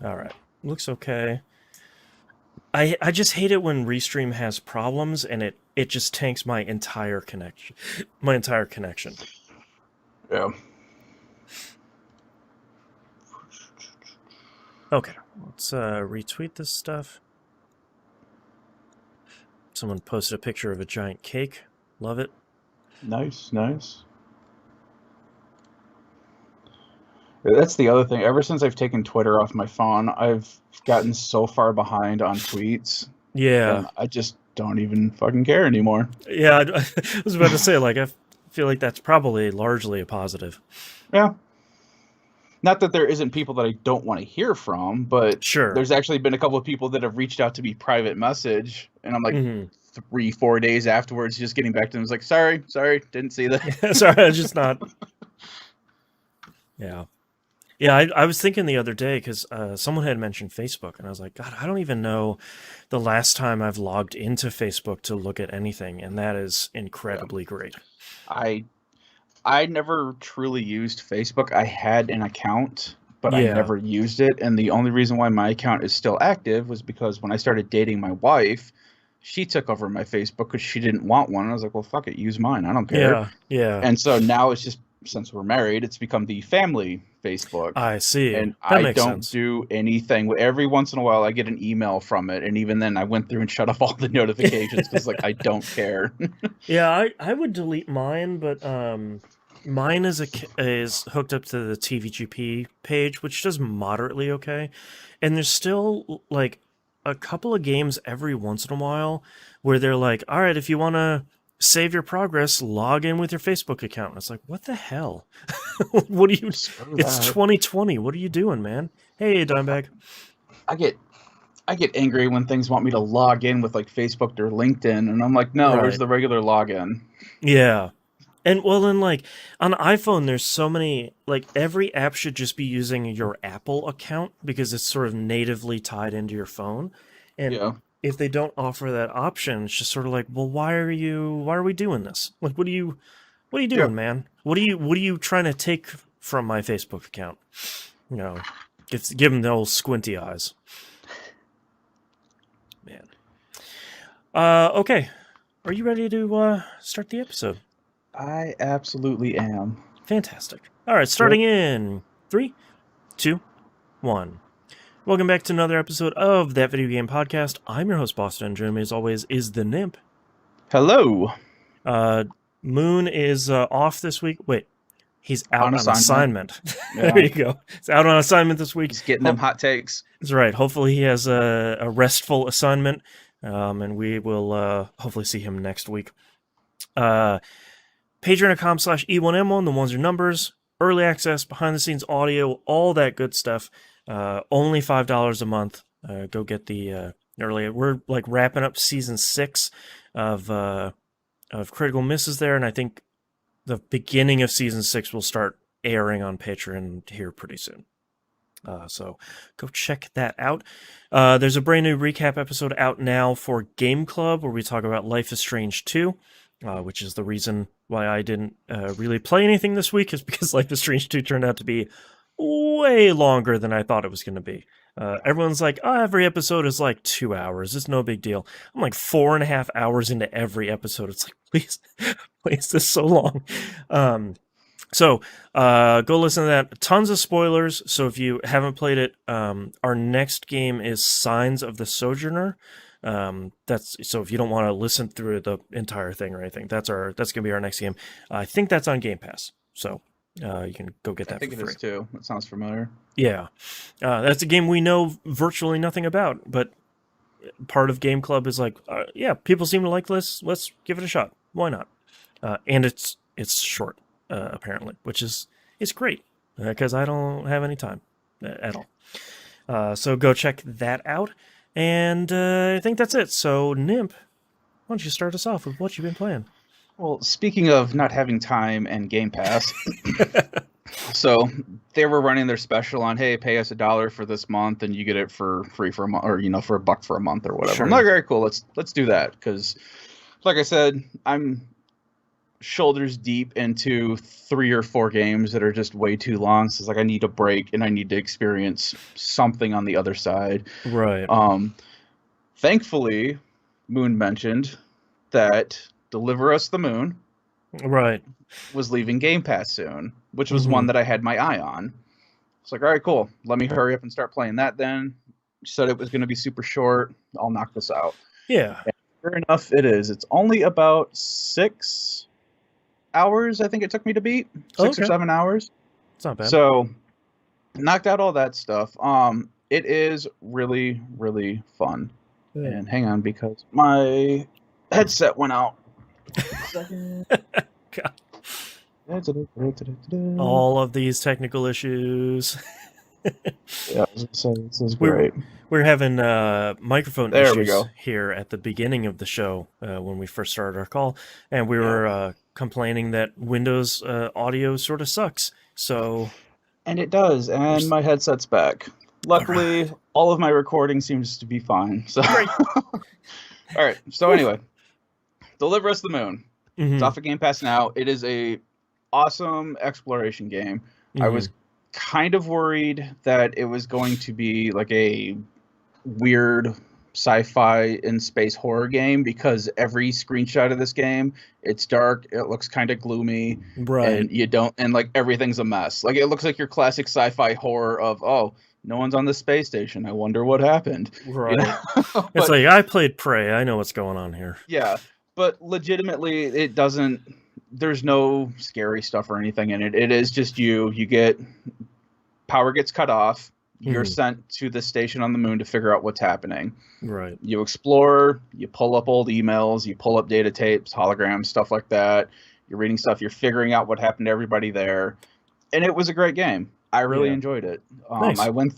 All right. Looks okay. I just hate it when Restream has problems and it just tanks my entire connection. My entire connection. Yeah. Okay. Let's retweet this stuff. Someone posted a picture of a giant cake. Love it. Nice, nice. That's the other thing. Ever since I've taken Twitter off my phone, I've gotten so far behind on tweets, Yeah. and I just don't even fucking care anymore. Yeah, I was about to say, like, I feel like that's probably largely a positive. Yeah. Not that there isn't people that I don't want to hear from, but Sure. there's actually been a couple of people that have reached out to me private message, and I'm like Hmm. 3, 4 days afterwards, just getting back to them. It's like, sorry, didn't see that. Sorry, I just not. Yeah. Yeah, I was thinking the other day because someone had mentioned Facebook, and I was like, God, I don't even know the last time I've logged into Facebook to look at anything, and that is Yeah. incredibly great. I I never truly used Facebook. I had an account, but I Yeah. never used it. And the only reason why my account is still active was because when I started dating my wife, she took over my Facebook because she didn't want one. I was like, well, fuck it, use mine. I don't care. Yeah. Yeah. And so now it's just, since we're married, it's become the family Facebook. I see. And That I makes don't sense. do anything. Every once in a while, I get an email from it. And even then, I went through and shut off all the notifications because, like, I don't care. Yeah, I would delete mine, but mine is hooked up to the TVGP page, which does moderately okay. And there's still like a couple of games every once in a while where they're like, "All right, if you want to save your progress, log in with your Facebook account." And it's like, "What the hell? What do you Screw It's that. 2020. What are you doing, man?" Hey, Dimebag. I get I get angry when things want me to log in with like Facebook or LinkedIn, and I'm like, no, where's Right. the regular login? Yeah. And well, then, like on iPhone, there's so many. Like every app should just be using your Apple account because it's sort of natively tied into your phone. And Yeah, if they don't offer that option, it's just sort of like, well, why are you? Why are we doing this? Like, what are you yeah. doing, man? What are you trying to take from my Facebook account? You know, give them the old squinty eyes, man. Okay. Are you ready to start the episode? I absolutely am. Fantastic. All right, Yep. starting in three, two, one. Welcome back to another episode of That Video Game Podcast. I'm your host, Boston, and joining me as always is the Nimp. Hello. Uh, Moon is off this week. Wait, he's out On on assignment. assignment. There Yeah, you go. He's out on assignment this week. he's getting them hot takes. That's right. Hopefully, he has a restful assignment, and we will hopefully see him next week. Uh, Patreon.com/E1M1, the ones are numbers, early access, behind the scenes audio, all that good stuff. Only $5 a month. Go get the early. We're like wrapping up season 6 of Critical Misses there, and I think the beginning of season 6 will start airing on Patreon here pretty soon. So go check that out. There's a brand new recap episode out now for Game Club where we talk about Life is Strange 2, which is the reason why I didn't really play anything this week, is because Life is Strange 2 turned out to be way longer than I thought it was going to be. Everyone's like, oh, every episode is like 2 hours. It's no big deal. I'm like 4.5 hours into every episode. It's like, please, please, this is so long. So go listen to that. Tons of spoilers. So if you haven't played it, our next game is Signs of the Sojourner. That's so if you don't want to listen through the entire thing or anything, that's gonna be our next game. I think that's on Game Pass, so you can go get I that for think it free. is too. That sounds familiar. Yeah, that's a game we know virtually nothing about, but part of Game Club is like, yeah, people seem to like this. Let's give it a shot. Why not? And it's short, apparently, which is great because I don't have any time at all. So go check that out. And I think that's it. So, Nimp, why don't you start us off with what you've been playing? Well, speaking of not having time and Game Pass, so they were running their special on, hey, pay us $1 for this month and you get it for free for a month, or for $1 for a month or whatever. I'm Sure. like, all right, cool, let's do that because, like I said, I'm shoulders deep into 3 or 4 games that are just way too long. So it's like I need a break and I need to experience something on the other side. Right. Thankfully, Moon mentioned that Deliver Us the Moon Right. was leaving Game Pass soon, which was Mm-hmm. one that I had my eye on. It's like, all right, cool. Let me hurry up and start playing that then. Said it was going to be super short. I'll knock this out. Yeah. And sure enough, it is. It's only about 6 hours, I think it took me to beat. 6 or Okay. 7 hours. It's not bad. So, knocked out all that stuff. It is really, really fun. Yeah. And hang on, because my headset went out. Second. God. All of these technical issues. Yeah, so this is great. We're having microphone There we issues go. here at the beginning of the show when we first started our call, and we were complaining that Windows audio sort of sucks. So, And it does, and my headset's back. Luckily, all of my recording seems to be fine. So, Great. all right. So anyway, Deliver Us the Moon. Mm-hmm. It's off of Game Pass now. It is a awesome exploration game. Mm-hmm. I was kind of worried that it was going to be like a weird sci-fi in space horror game, because every screenshot of this game, it's dark, it looks kind of gloomy, Right. and like everything's a mess. Like it looks like your classic sci-fi horror of, oh, no one's on the space station, I wonder what happened. Right. You know? It's like, I played Prey, I know what's going on here. Yeah, but legitimately, it doesn't. There's no scary stuff or anything in it. It is just you. You get power gets cut off. You're sent to the station on the moon to figure out what's happening. Right. You explore. You pull up old emails. You pull up data tapes, holograms, stuff like that. You're reading stuff. You're figuring out what happened to everybody there, and it was a great game. I really enjoyed it. Nice. I went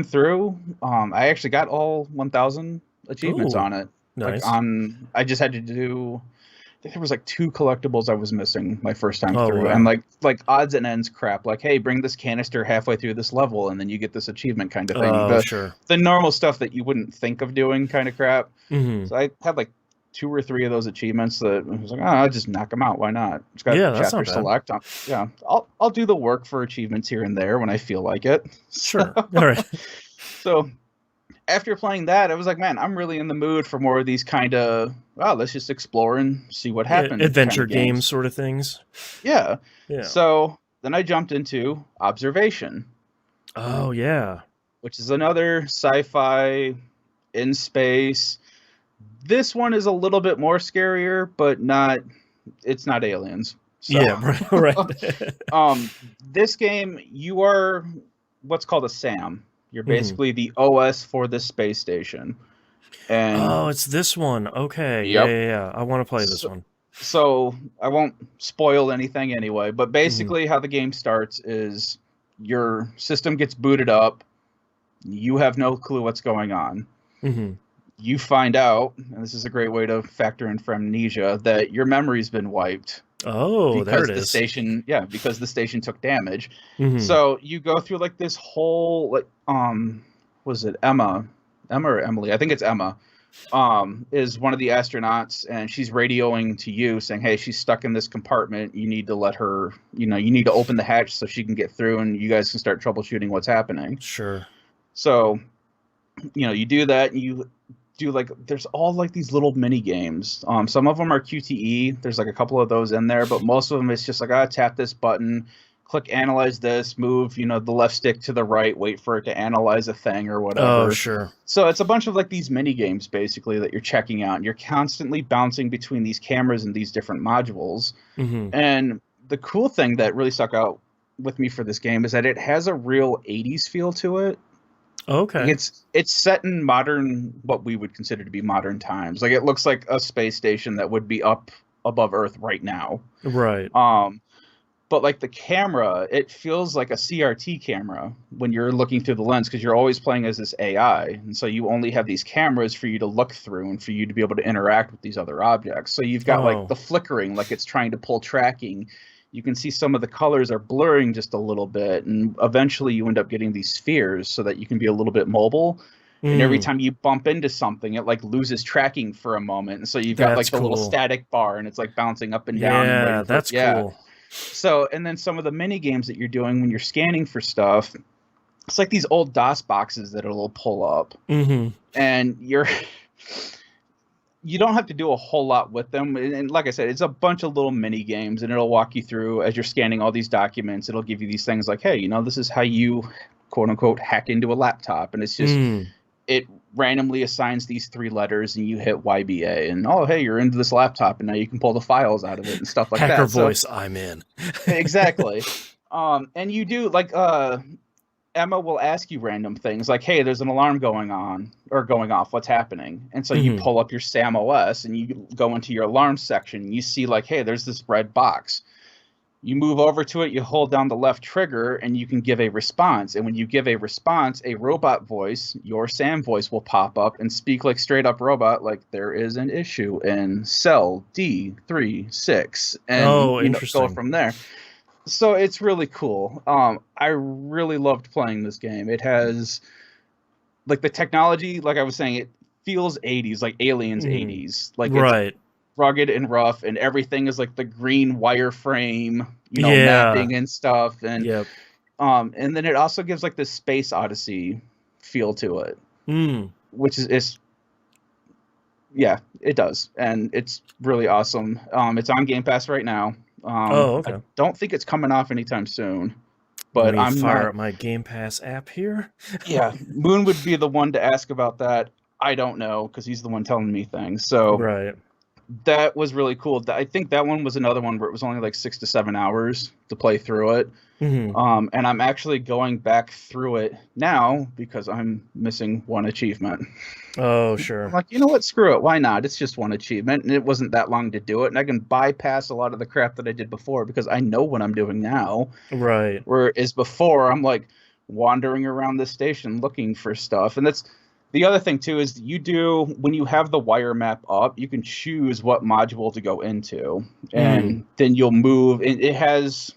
through. I actually got all 1,000 achievements on it. Nice. Like I just had to do. I think there was like 2 collectibles I was missing my first time through, wow. and like odds and ends crap. Like, hey, bring this canister halfway through this level, and then you get this achievement kind of thing. Oh, sure. The normal stuff that you wouldn't think of doing kind of crap. Mm-hmm. So I had like 2 or 3 of those achievements that I was like, oh, I'll just knock them out. Why not? It's got chapter select. Yeah, I'll do the work for achievements here and there when I feel like it. Sure. All right. So after playing that, I was like, man, I'm really in the mood for more of these kind of, let's just explore and see what happens. Adventure games sort of things. Yeah. Yeah. So then I jumped into Observation. Oh, yeah. Which is another sci-fi in space. This one is a little bit more scarier, but it's not aliens. So, yeah, right. This game, you are what's called a SAM. You're basically the OS for the space station. And it's this one. Okay. Yep. Yeah. I want to play this one. So I won't spoil anything anyway, but basically how the game starts is your system gets booted up. You have no clue what's going on. Mm-hmm. You find out, and this is a great way to factor in for amnesia, that your memory's been wiped. Oh, there it is. Because the station took damage. Mm-hmm. So you go through like this whole was it Emma or Emily? I think it's Emma. Is one of the astronauts, and she's radioing to you saying, hey, she's stuck in this compartment. You need to let her, you need to open the hatch so she can get through, and you guys can start troubleshooting what's happening. Sure. So, you do that, and you do there's all these little mini games. Some of them are QTE. There's a couple of those in there, but most of them it's just tap this button, click analyze this, move the left stick to the right, wait for it to analyze a thing or whatever. Oh, sure. So it's a bunch of these mini games basically that you're checking out, and you're constantly bouncing between these cameras and these different modules. Mm-hmm. And the cool thing that really stuck out with me for this game is that it has a real 80s feel to it. Okay. It's set in what we would consider to be modern times. It looks like a space station that would be up above Earth right now. Right. But the camera, it feels like a CRT camera when you're looking through the lens, because you're always playing as this AI, and so you only have these cameras for you to look through and for you to be able to interact with these other objects. So you've got the flickering, it's trying to pull tracking. You can see some of the colors are blurring just a little bit, and eventually you end up getting these spheres so that you can be a little bit mobile. And every Mm. time you bump into something, it like loses tracking for a moment. And so you've got like That's the little cool. static bar, and it's like bouncing up and down and Yeah, waiting for it. that's Yeah. cool. So, and then some of the mini games that you're doing when you're scanning for stuff, it's like these old DOS boxes that it'll pull up, Mm-hmm. and you don't have to do a whole lot with them. And like I said, it's a bunch of little mini games, and it'll walk you through as you're scanning all these documents. It'll give you these things like, hey, this is how you quote unquote hack into a laptop, and it's just Mm. it randomly assigns these 3 letters, and you hit YBA, and oh, hey, you're into this laptop, and now you can pull the files out of it and stuff like Hacker that. So voice, I'm in. exactly. And you do like Emma will ask you random things like, hey, there's an alarm going on or going off. What's happening? And so you Mm-hmm. pull up your SAM OS and you go into your alarm section. And you see like, hey, there's this red box. You move over to it, you hold down the left trigger, and you can give a response. And when you give a response, a robot voice, your SAM voice, will pop up and speak like straight up robot, like there is an issue in cell D36, and Oh, go interesting. from there. So it's really cool. I really loved playing this game. It has like the technology, like I was saying, it feels 80s, like Aliens Mm. 80s. Like it's Right. rugged and rough, and everything is like the green wireframe, Yeah. mapping and stuff. Yep. And then it also gives like this Space Odyssey feel to it, Mm. which is yeah, it does, and it's really awesome. It's on Game Pass right now. Oh, I okay. don't think it's coming off anytime soon, Let but me I'm fire not. up my Game Pass app here. Yeah, Moon would be the one to ask about that. I don't know because he's the one telling me things. So Right. that was really cool. I think that one was another one where it was only like 6 to 7 hours to play through it. Mm-hmm. And I'm actually going back through it now because I'm missing one achievement. Oh, I'm sure. like, you know what? Screw it. Why not? It's just one achievement, and it wasn't that long to do it, and I can bypass a lot of the crap that I did before because I know what I'm doing now. Right. Whereas before, I'm like wandering around the station looking for stuff. And that's the other thing too is when you have the wire map up, you can choose what module to go into, Mm. and then you'll move. It has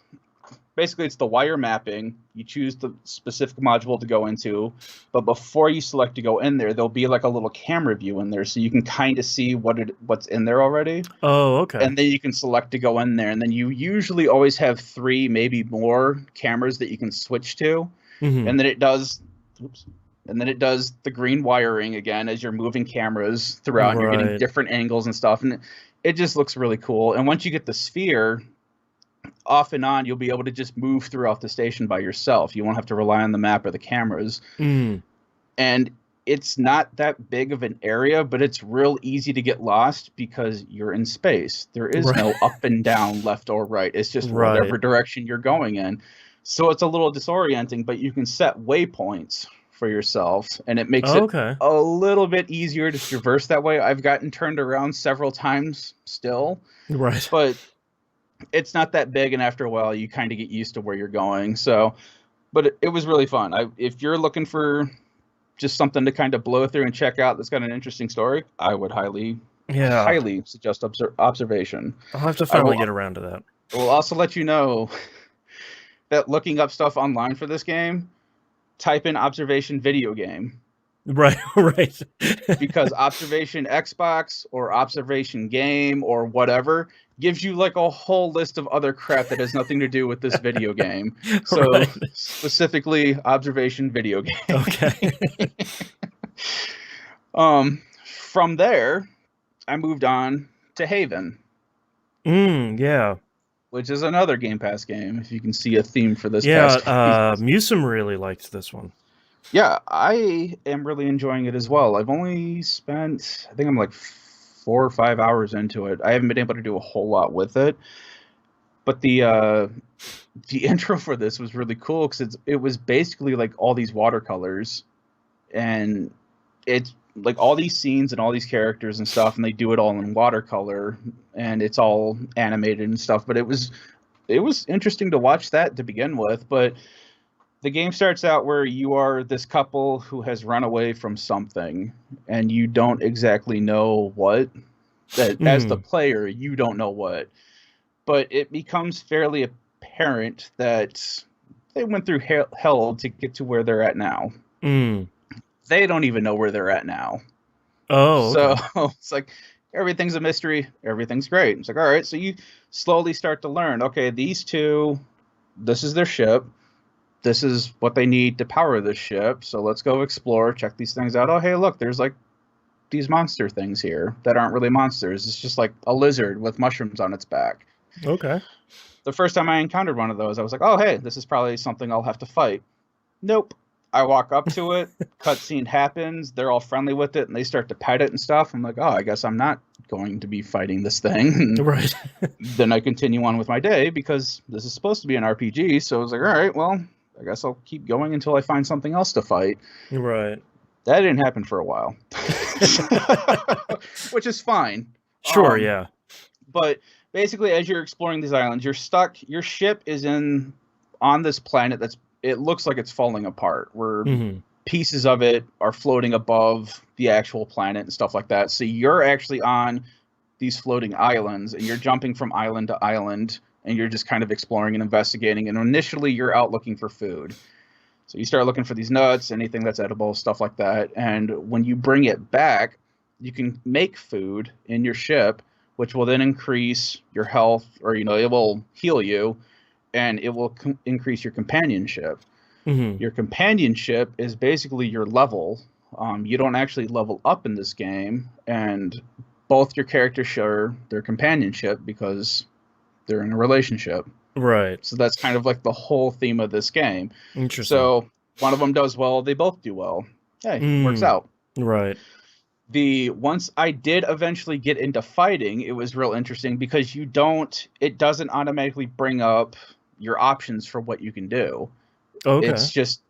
basically it's the wire mapping. You choose the specific module to go into, but before you select to go in there, there'll be like a little camera view in there, so you can kind of see what's in there already, Oh, okay. and then you can select to go in there, and then you usually always have 3, maybe more cameras that you can switch to, Mm-hmm. and then it does oops, and then it does the green wiring again as you're moving cameras throughout, and you're getting Right. different angles and stuff, and it just looks really cool. And once you get the sphere, off and on, you'll be able to just move throughout the station by yourself. You won't have to rely on the map or the cameras. Mm. And it's not that big of an area, but it's real easy to get lost because you're in space. There is Right. no up and down, left or right. It's just Right. whatever direction you're going in. So it's a little disorienting, but you can set waypoints for yourself, and it makes it Okay. a little bit easier to traverse that way. I've gotten turned around several times still, Right. but it's not that big, and after a while you kind of get used to where you're going. So but it was really fun. If you're looking for just something to kind of blow through and check out that's got an interesting story, I would Yeah. highly suggest observation. I'll have to I finally will get around to that. will also let you know that looking up stuff online for this game, type in observation video game, Right. Right. because observation Xbox or observation game or whatever gives you like a whole list of other crap that has nothing to do with this video game. So Right. specifically observation video game. Okay. From there, I moved on to Haven, Yeah. which is another Game Pass game. If you can see a theme for this Yeah. past couple years. Musum really liked this one. Yeah, I am really enjoying it as well. I've only spent, I think I'm like 4 or 5 hours into it. I haven't been able to do a whole lot with it, but the intro for this was really cool because it was basically like all these watercolors, and it's like all these scenes and all these characters and stuff, and they do it all in watercolor, and it's all animated and stuff. But it was interesting to watch that to begin with. But the game starts out where you are this couple who has run away from something, and you don't exactly know what. That as the Mm. player, you don't know what, but it becomes fairly apparent that they went through hell to get to where they're at now. Mm. they don't even know where they're at now. Oh, So okay. it's like everything's a mystery. Everything's great. It's like, all right, so you slowly start to learn, okay, these two, this is their ship. This is what they need to power this ship. So let's go explore, check these things out. Oh, hey, look, there's like these monster things here that aren't really monsters. It's just like a lizard with mushrooms on its back. Okay. The first time I encountered one of those, I was like, oh, hey, this is probably something I'll have to fight. Nope. I walk up to it, cutscene happens, they're all friendly with it, and they start to pet it and stuff. I'm like, oh, I guess I'm not going to be fighting this thing. Right. Then I continue on with my day because this is supposed to be an RPG. So I was like, all right, well, I guess I'll keep going until I find something else to fight. Right. That didn't happen for a while, which is fine. Sure, yeah. But basically, as you're exploring these islands, you're stuck. Your ship is on this planet it looks like it's falling apart. Where pieces of it are floating above the actual planet and stuff like that. So you're actually on these floating islands, and you're jumping from island to island, and you're just kind of exploring and investigating. And initially, you're out looking for food. So you start looking for these nuts, anything that's edible, stuff like that. And when you bring it back, you can make food in your ship, which will then increase your health, or it will heal you, and it will increase your companionship. Your companionship is basically your level. You don't actually level up in this game, and both your characters share their companionship because they're in a relationship. Right. So that's kind of like the whole theme of this game. Interesting. So one of them does well, they both do well. Hey, works out. Right. Once I did eventually get into fighting, it was real interesting because it doesn't automatically bring up your options for what you can do. Okay. It's just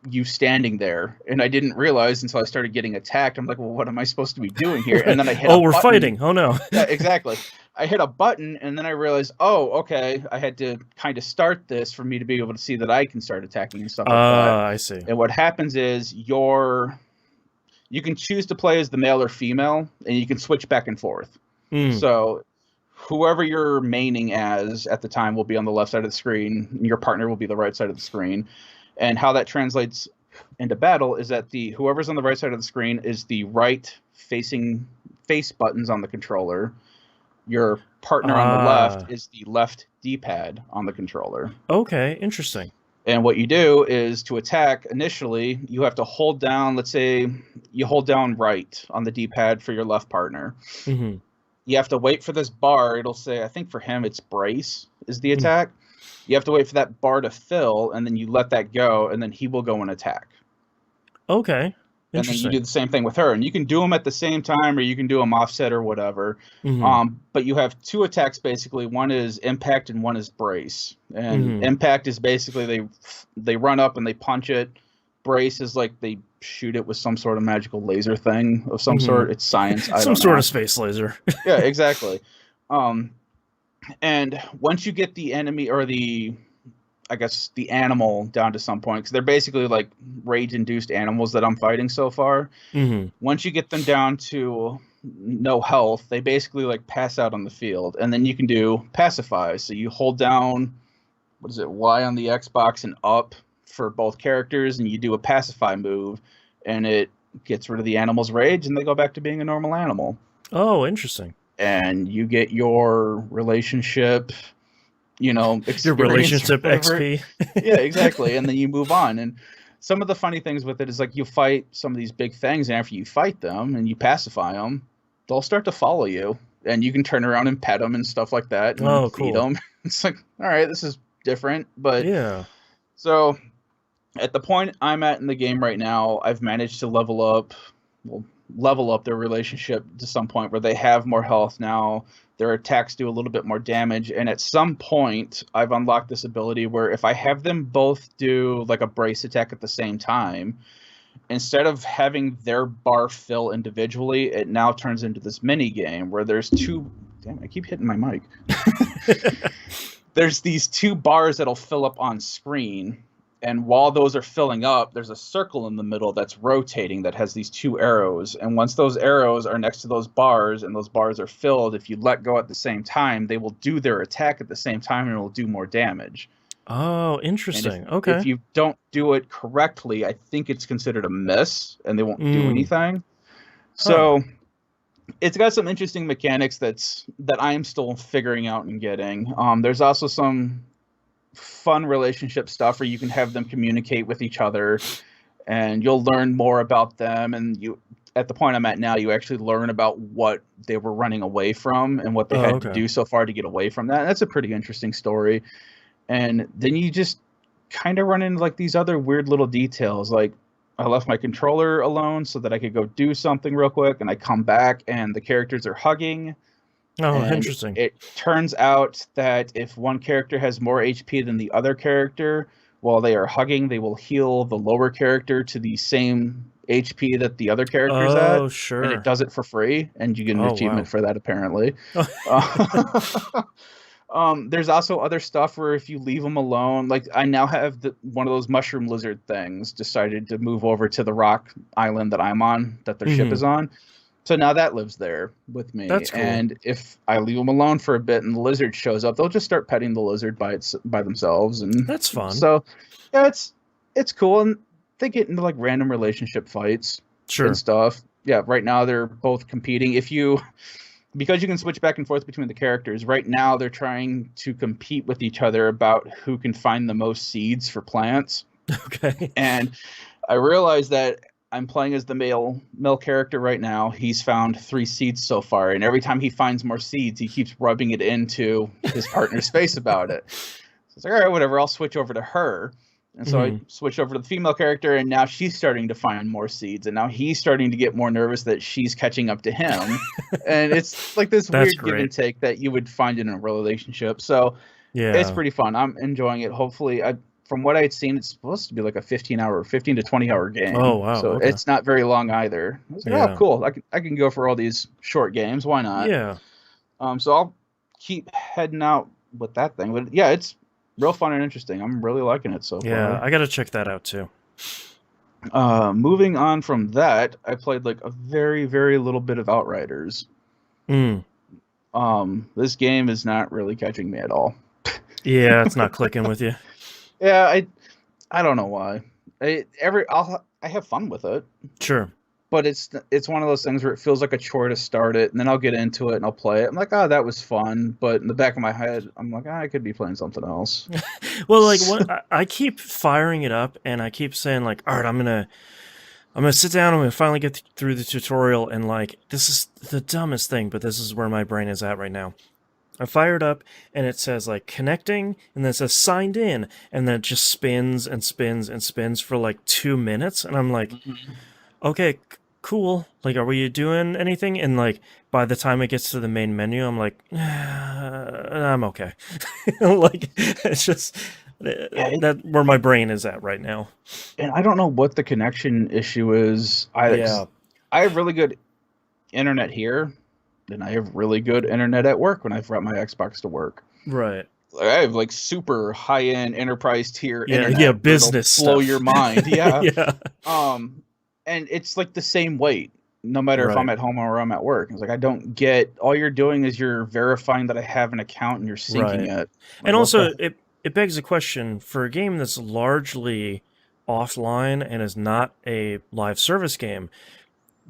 you standing there, and I didn't realize until I started getting attacked. I'm like, well, what am I supposed to be doing here? And then I hit we're fighting. Oh no. Yeah, exactly. I hit a button, and then I realized, oh, okay, I had to kind of start this for me to be able to see that I can start attacking and stuff like that. I see. And what happens is you can choose to play as the male or female, and you can switch back and forth. So whoever you're maining as at the time will be on the left side of the screen, and your partner will be the right side of the screen. And how that translates into battle is that whoever's on the right side of the screen is the right facing face buttons on the controller. Your partner on the left is the left D-pad on the controller. Okay, interesting. And what you do is to attack initially, you have to hold down, let's say you hold down right on the D-pad for your left partner. You have to wait for this bar. It'll say, I think for him, it's brace is the attack. You have to wait for that bar to fill, and then you let that go, and then he will go and attack. Okay. And then you do the same thing with her. And you can do them at the same time, or you can do them offset or whatever. But you have two attacks, basically. One is impact and one is brace. And impact is basically they run up and they punch it. Brace is like they shoot it with some sort of magical laser thing of some sort. It's science. Some sort of space laser. Yeah, exactly. And once you get the enemy or the animal down to some point, because they're basically like rage-induced animals that I'm fighting so far. Once you get them down to no health, they basically like pass out on the field, and then you can do pacify. So you hold down, Y on the Xbox and up for both characters, and you do a pacify move, and it gets rid of the animal's rage, and they go back to being a normal animal. Oh, interesting. And you get your relationship, your relationship XP. Yeah, exactly. And then you move on. And some of the funny things with it is like you fight some of these big things, and after you fight them and you pacify them, they'll start to follow you, and you can turn around and pet them and stuff like that. And feed them. It's like, all right, this is different, but yeah. So at the point I'm at in the game right now, I've managed to level up their relationship to some point where they have more health now. Their attacks do a little bit more damage. And at some point, I've unlocked this ability where if I have them both do like a brace attack at the same time, instead of having their bar fill individually, it now turns into this mini game where there's two... Damn, I keep hitting my mic. There's these two bars that'll fill up on screen. And while those are filling up, there's a circle in the middle that's rotating that has these two arrows. And once those arrows are next to those bars and those bars are filled, if you let go at the same time, they will do their attack at the same time and it will do more damage. Oh, And interesting. if Okay. you don't do it correctly, I think it's considered a miss, and they won't do Mm. anything. Huh. So it's got some interesting mechanics that I am still figuring out and getting. There's also some fun relationship stuff where you can have them communicate with each other, and you'll learn more about them. And you, at the point I'm at now, you actually learn about what they were running away from and what they Oh, had to okay. do so far to get away from that. That's a pretty interesting story. And then you just kind of run into like these other weird little details, like I left my controller alone so that I could go do something real quick, and I come back and the characters are hugging. Oh, And interesting. it turns out that if one character has more HP than the other character, while they are hugging, they will heal the lower character to the same HP that the other character's at. Oh, And it sure. does it for free, and you get an Oh, achievement wow. for that, apparently. Uh, there's also other stuff where if you leave them alone, like I now have one of those mushroom lizard things decided to move over to the rock island that I'm on, that their ship Hmm. is on. So now that lives there with me. That's cool. And if I leave them alone for a bit and the lizard shows up, they'll just start petting the lizard by themselves. And That's fun. so, yeah, it's cool. And they get into like random relationship fights and Sure. stuff. Yeah, right now they're both competing. Because you can switch back and forth between the characters, right now they're trying to compete with each other about who can find the most seeds for plants. Okay. And I realized that I'm playing as the male character right now. He's found 3 seeds so far, and every time he finds more seeds, he keeps rubbing it into his partner's face about it. So it's like, all right, whatever. I'll switch over to her. And so I Hmm. switched over to the female character, and now she's starting to find more seeds, and now he's starting to get more nervous that she's catching up to him. And it's like this That's weird give great. and take that you would find in a relationship. So it's Yeah. pretty fun. I'm enjoying it. Hopefully, from what I had seen, it's supposed to be like a 15 to 20 hour Oh, game, wow. so Okay. it's not very long either. I was like, oh, Yeah. cool. I can go for all these short games. Why not? Yeah. So I'll keep heading out with that thing. But yeah, it's real fun and interesting. I'm really liking it so Yeah. far. I got to check that out too. Moving on from that, I played like a very, very little bit of Outriders. Mm. This game is not really catching me at all. Yeah. It's not clicking with you. Yeah, I don't know why. I have fun with it, Sure. but it's one of those things where it feels like a chore to start it, and then I'll get into it and I'll play it. I'm like, oh, that was fun, but in the back of my head, I'm like, I could be playing something else. Well, like what I keep firing it up, and I keep saying like, all right, I'm gonna sit down. I'm gonna finally get through the tutorial, and like this is the dumbest thing, but this is where my brain is at right now. I fire it up, and it says like connecting, and then it says signed in, and then it just spins and spins and spins for like 2 minutes, and I'm like, okay, cool. Like, are we doing anything? And like, by the time it gets to the main menu, I'm like, I'm okay. Like, it's just Yeah, that where my brain is at right now. and I don't know what the connection issue is. Yeah. I have really good internet here, and I have really good internet at work when I've brought my Xbox to work. Right. Like, I have like super high end enterprise tier Yeah. Yeah. internet where it'll Business blow your stuff. mind. Yeah. Yeah. Um, and it's like the same weight, no matter if I'm Right. at home or I'm at work. It's like I don't get. All you're doing is you're verifying that I have an account and you're syncing Right. it. Like And what the? also, it begs a question for a game that's largely offline and is not a live service game.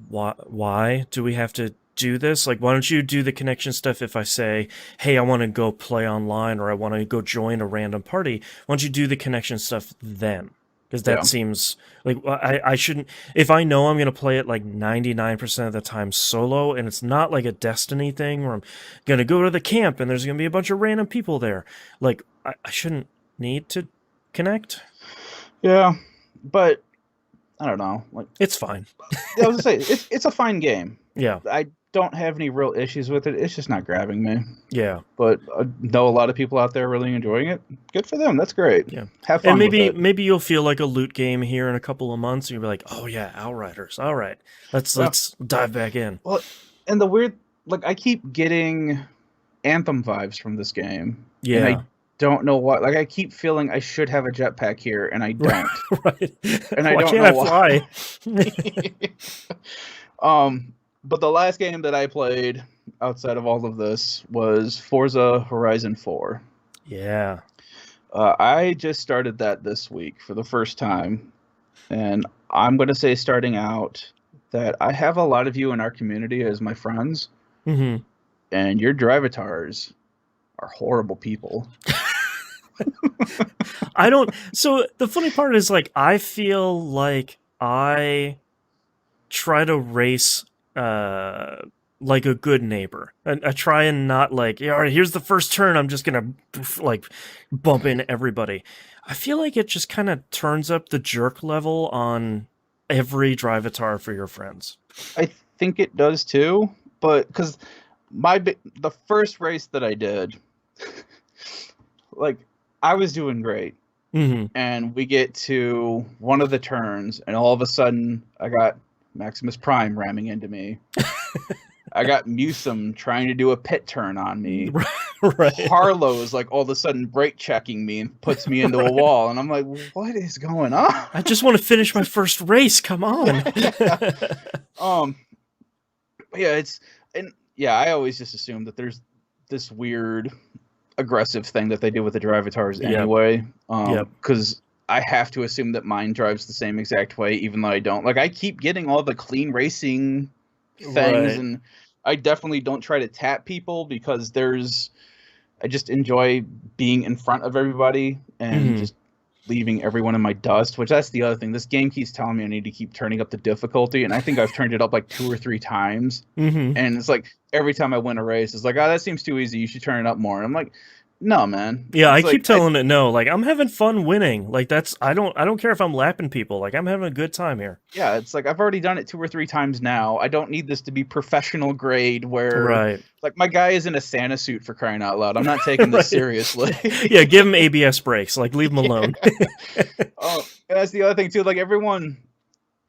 Why do we have to do this? Like, why don't you do the connection stuff if I say, hey, I want to go play online or I want to go join a random party? Why don't you do the connection stuff then? Because that Yeah. seems like I shouldn't. If I know I'm going to play it like 99% of the time solo, and it's not like a Destiny thing where I'm going to go to the camp and there's going to be a bunch of random people there, like, I shouldn't need to connect. Yeah. But I don't know. Like It's fine. I was gonna say, it's a fine game. Yeah. I don't have any real issues with it. It's just not grabbing me. Yeah. But I know a lot of people out there really enjoying it. Good for them. That's great. Yeah. Have And fun with it. maybe you'll feel like a loot game here in a couple of months and you'll be like, "Oh yeah, Outriders. All right. Yeah. Let's dive back in." Well, and the weird, like I keep getting Anthem vibes from this game, and I Yeah. don't know what. Like I keep feeling I should have a jetpack here, and I don't, Right. and I Why don't can't know I why. fly? But the last game that I played outside of all of this was Forza Horizon 4. Yeah. I just started that this week for the first time, and I'm going to say starting out that I have a lot of you in our community as my friends, Hmm. and your drivatars are horrible people. I don't. So the funny part is, like, I feel like I try to race uh like a good neighbor. I try and not like, yeah, all right, here's the first turn, I'm just gonna like bump into everybody. I feel like it just kind of turns up the jerk level on every drivatar for your friends. I think it does too, but because the first race that I did, like I was doing great, Hmm. and we get to one of the turns, and all of a sudden I got Maximus Prime ramming into me. I got Musum trying to do a pit turn on me. Right. Harlow's like all of a sudden brake checking me and puts me into a wall, and I'm like, what is going on? I just want to finish my first race, come on. um, yeah, yeah, I always just assume that there's this weird aggressive thing that they do with the drivatars Yep. anyway. Yep. Because I have to assume that mine drives the same exact way, even though I don't. Like I keep getting all the clean racing things, Right. and I definitely don't try to tap people because I just enjoy being in front of everybody and Hmm. just leaving everyone in my dust, which that's the other thing. This game keeps telling me I need to keep turning up the difficulty, and I think I've turned it up like 2 or 3 times. Hmm. And it's like every time I win a race, it's like, oh, that seems too easy. You should turn it up more. And I'm like, no, man. Yeah, I It's keep like telling it no. Like, I'm having fun winning. Like, that's I don't care if I'm lapping people. Like, I'm having a good time here. yeah, it's like I've already done it 2 or 3 times now. I don't need this to be professional grade where Right. like my guy is in a Santa suit for crying out loud. I'm not taking this Right. seriously. Yeah, give him ABS brakes. Like, leave him Yeah. alone. Oh, and that's the other thing too. Like everyone,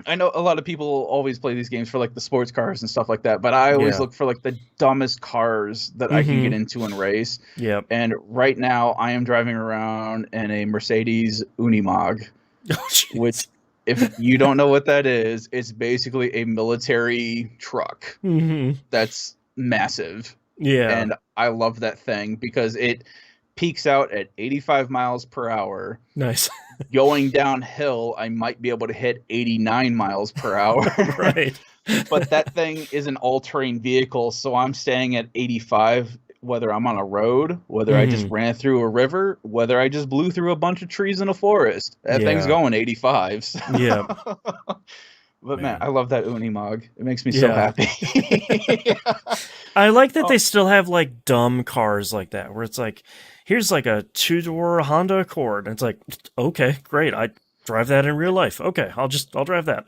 I know a lot of people always play these games for like the sports cars and stuff like that, but I always Yeah. look for like the dumbest cars that I can get Hmm. into and race. Yep. And right now, I am driving around in a Mercedes Unimog, Oh, which, jeez. if you don't know what that is, it's basically a military truck Hmm. that's massive. Yeah. And I love that thing because it peaks out at 85 miles per hour. Nice. Going downhill, I might be able to hit 89 miles per hour. Right. But that thing is an all-terrain vehicle, so I'm staying at 85 whether I'm on a road, whether I just Hmm. ran through a river, whether I just blew through a bunch of trees in a forest. That thing's Yeah. going 85. Yeah. But man, Man. I love that Unimog. It makes me so Yeah. happy. I like that Oh, they still have like dumb cars like that, where it's like, here's like a two-door Honda Accord, and it's like, okay, great, I drive that in real life. Okay, I'll drive that.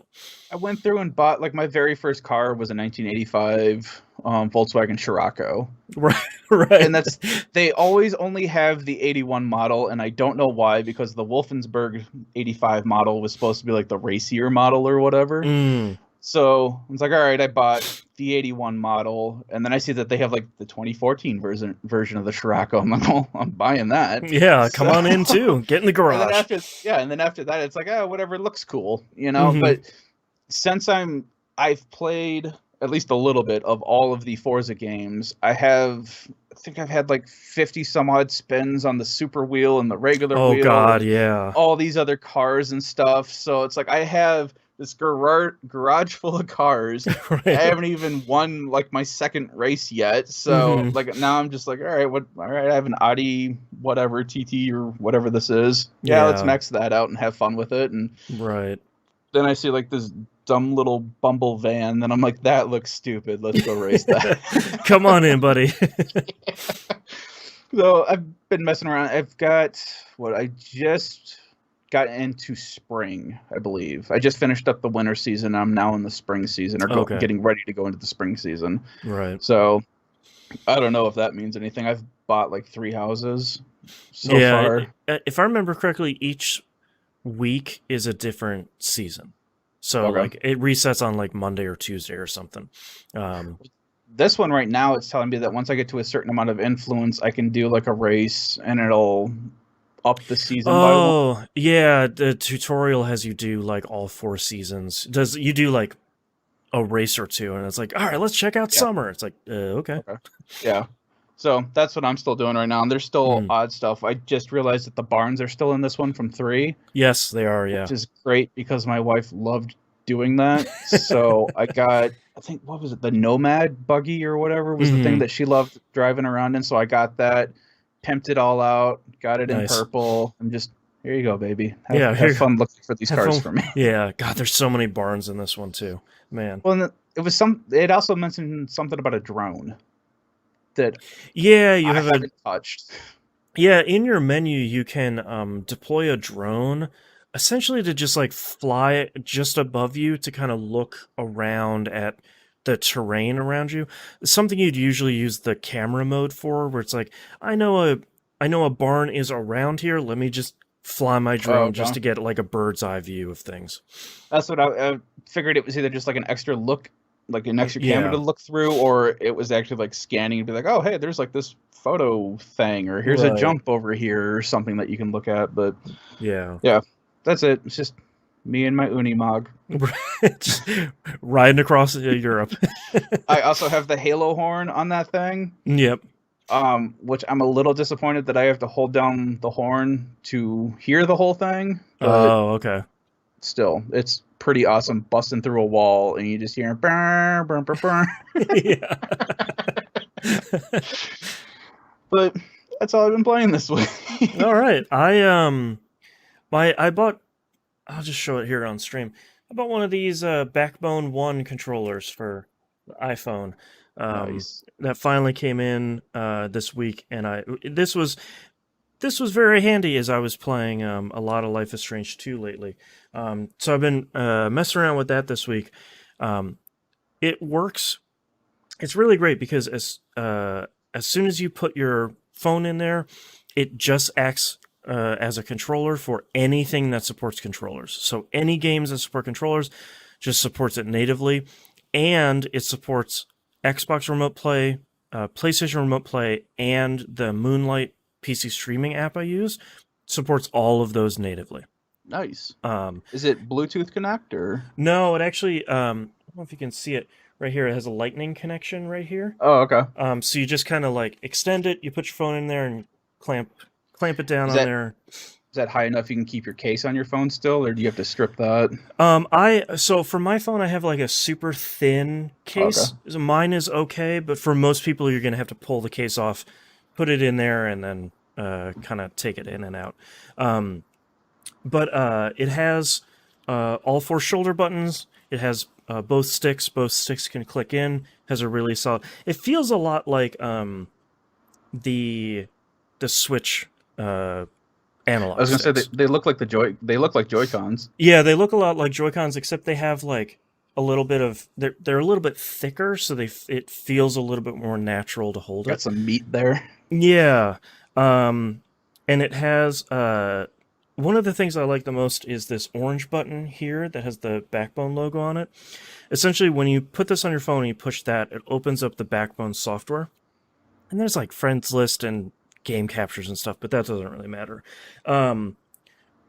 I went through and bought like my very first car was a 1985 Volkswagen Scirocco. Right, right. And that's they always only have the 81 model, and I don't know why, because the Wolfensberg 85 model was supposed to be like the racier model or whatever. Mm, So I was like, all right, I bought the 81 model, and then I see that they have like the 2014 version of the Scirocco. I'm like, well, I'm buying that. yeah, come So on in too. Get in the and then garage. after that, it's like, oh, whatever looks cool, you know. Hmm. But since I've played at least a little bit of all of the Forza games. I think I've had like 50 some odd spins on the super wheel and the regular Oh wheel God, and yeah. all these other cars and stuff. So it's like I have this garage full of cars. I Right. haven't even won like my second race yet. So Hmm. like now I'm just like, all right, I have an Audi whatever TT or whatever this is. Yeah, let's Yeah. max that out and have fun with it. And Right. then I see like this dumb little bumble van. Then I'm like, that looks stupid. Let's go race that. Come on in, buddy. So I've been messing around. I've got what I just got into spring, I believe. I just finished up the winter season. I'm now in the spring season, or Okay. getting ready to go into the spring season. Right. So I don't know if that means anything. I've bought like 3 houses so Yeah. far. If I remember correctly, each week is a different season. So Okay. like it resets on like Monday or Tuesday or something. Um, This one right now, it's telling me that once I get to a certain amount of influence, I can do like a race and it'll up the season by one. oh yeah, the tutorial has you do like all 4 seasons. Does you do like a race or two, and it's like, all right, let's check out Yeah. summer. It's like, okay. Okay. Yeah. So that's what I'm still doing right now. And there's still Mm. odd stuff. I just realized that the barns are still in this one from 3, Yes, they are. Yeah. which is great because my wife loved doing that. So I got, I think, what was it? The Nomad buggy or whatever was the thing Hmm. that she loved driving around in. So I got that, pimped it all out, got it in Nice. purple. I'm just, here you go, baby. Yeah. Have Here, fun looking for these have cars fun. for me. Yeah. God, there's so many barns in this one too. Man. Well, and it was some. It also mentioned something about a drone that Yeah, you I have a haven't touched. Yeah, in your menu, you can deploy a drone essentially to just like fly just above you to kind of look around at the terrain around you. Something you'd usually use the camera mode for, where it's like, I know a barn is around here. Let me just fly my Oh, drone just okay. to get like a bird's eye view of things. That's what I figured. It was either just like an extra look, like an extra camera to Yeah, look through, or it was actually like scanning and be like, oh, hey, there's like this photo thing, or here's a right. jump over here, or something that you can look at. But Yeah. yeah, that's it. It's just me and my Unimog. Just riding across Europe. I also have the Halo horn on that thing, Yep. which I'm a little disappointed that I have to hold down the horn to hear the whole thing, but Oh, okay. still, it's pretty awesome busting through a wall and you just hear burr, burr, burr, burr. Yeah. But that's all I've been playing this week. All right. I bought, I'll just show it here on stream. I bought one of these Backbone One controllers for the iPhone. Nice. That finally came in this week, and this was very handy as I was playing a lot of Life is Strange 2 lately. So I've been messing around with that this week. It works. It's really great because as soon as you put your phone in there, it just acts as a controller for anything that supports controllers. So any games that support controllers just supports it natively, and it supports Xbox Remote Play, PlayStation Remote Play, and the Moonlight PC streaming app I use supports all of those natively. Nice. Um, Is it Bluetooth connect or? no, it actually, I don't know if you can see it right here. It has a lightning connection right here. Oh, okay. So you just kind of like extend it. You put your phone in there and clamp it down Is on that there. is that high enough you can keep your case on your phone still, or do you have to strip that? So for my phone, I have like a super thin Oh, okay. case. So mine is okay, but for most people, you're gonna have to pull the case off, put it in there, and then kind of take it in and out. Um, but it has all four shoulder buttons. It has both sticks. Both sticks can click in. Has a really solid. It feels a lot like the the Switch I analog was gonna say sticks. they look like they look like Joy-Cons. Yeah, they look a lot like Joy-Cons, except they have like a little bit of they're a little bit thicker, so it feels a little bit more natural to hold Got it. some meat there. Yeah, um, and it has one of the things I like the most is this orange button here that has the Backbone logo on it. Essentially, when you put this on your phone and you push that, it opens up the Backbone software, and there's like friends list and game captures and stuff, but that doesn't really matter. Um,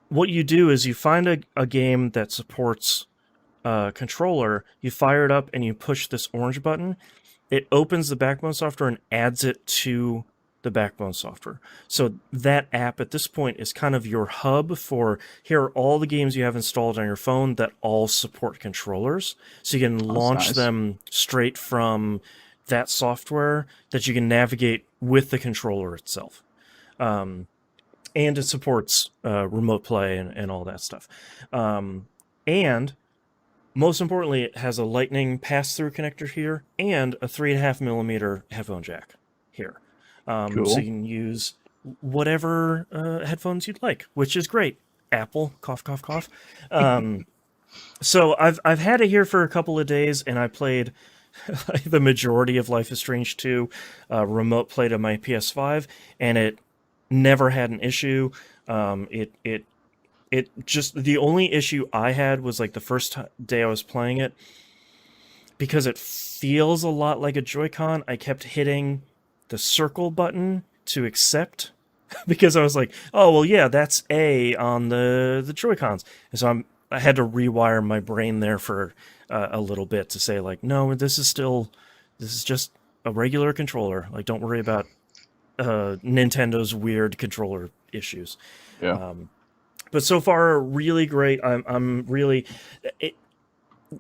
what you do is you find a game that supports controller, you fire it up, and you push this orange button. It opens the Backbone software and adds it to the Backbone software. So that app at this point is kind of your hub for here are all the games you have installed on your phone that all support controllers. So you can Oh, that's launch nice. them straight from that software that you can navigate with the controller itself. Um, and it supports remote play and all that stuff. And most importantly, it has a lightning pass-through connector here and a 3.5 millimeter headphone jack here. So Cool. you can use whatever headphones you'd like, which is great. Apple, cough, cough, cough. So I've had it here for a couple of days, and I played the majority of Life is Strange 2 remote play to my PS5, and it never had an issue. It just the only issue I had was like the first day I was playing it, because it feels a lot like a Joy-Con. I kept hitting the circle button to accept because I was like, oh well, yeah, that's A on the Joy-Cons, and so I had to rewire my brain there for a little bit to say like, no, this is just a regular controller. Like, don't worry about Nintendo's weird controller issues. Yeah. But so far, really great. I'm really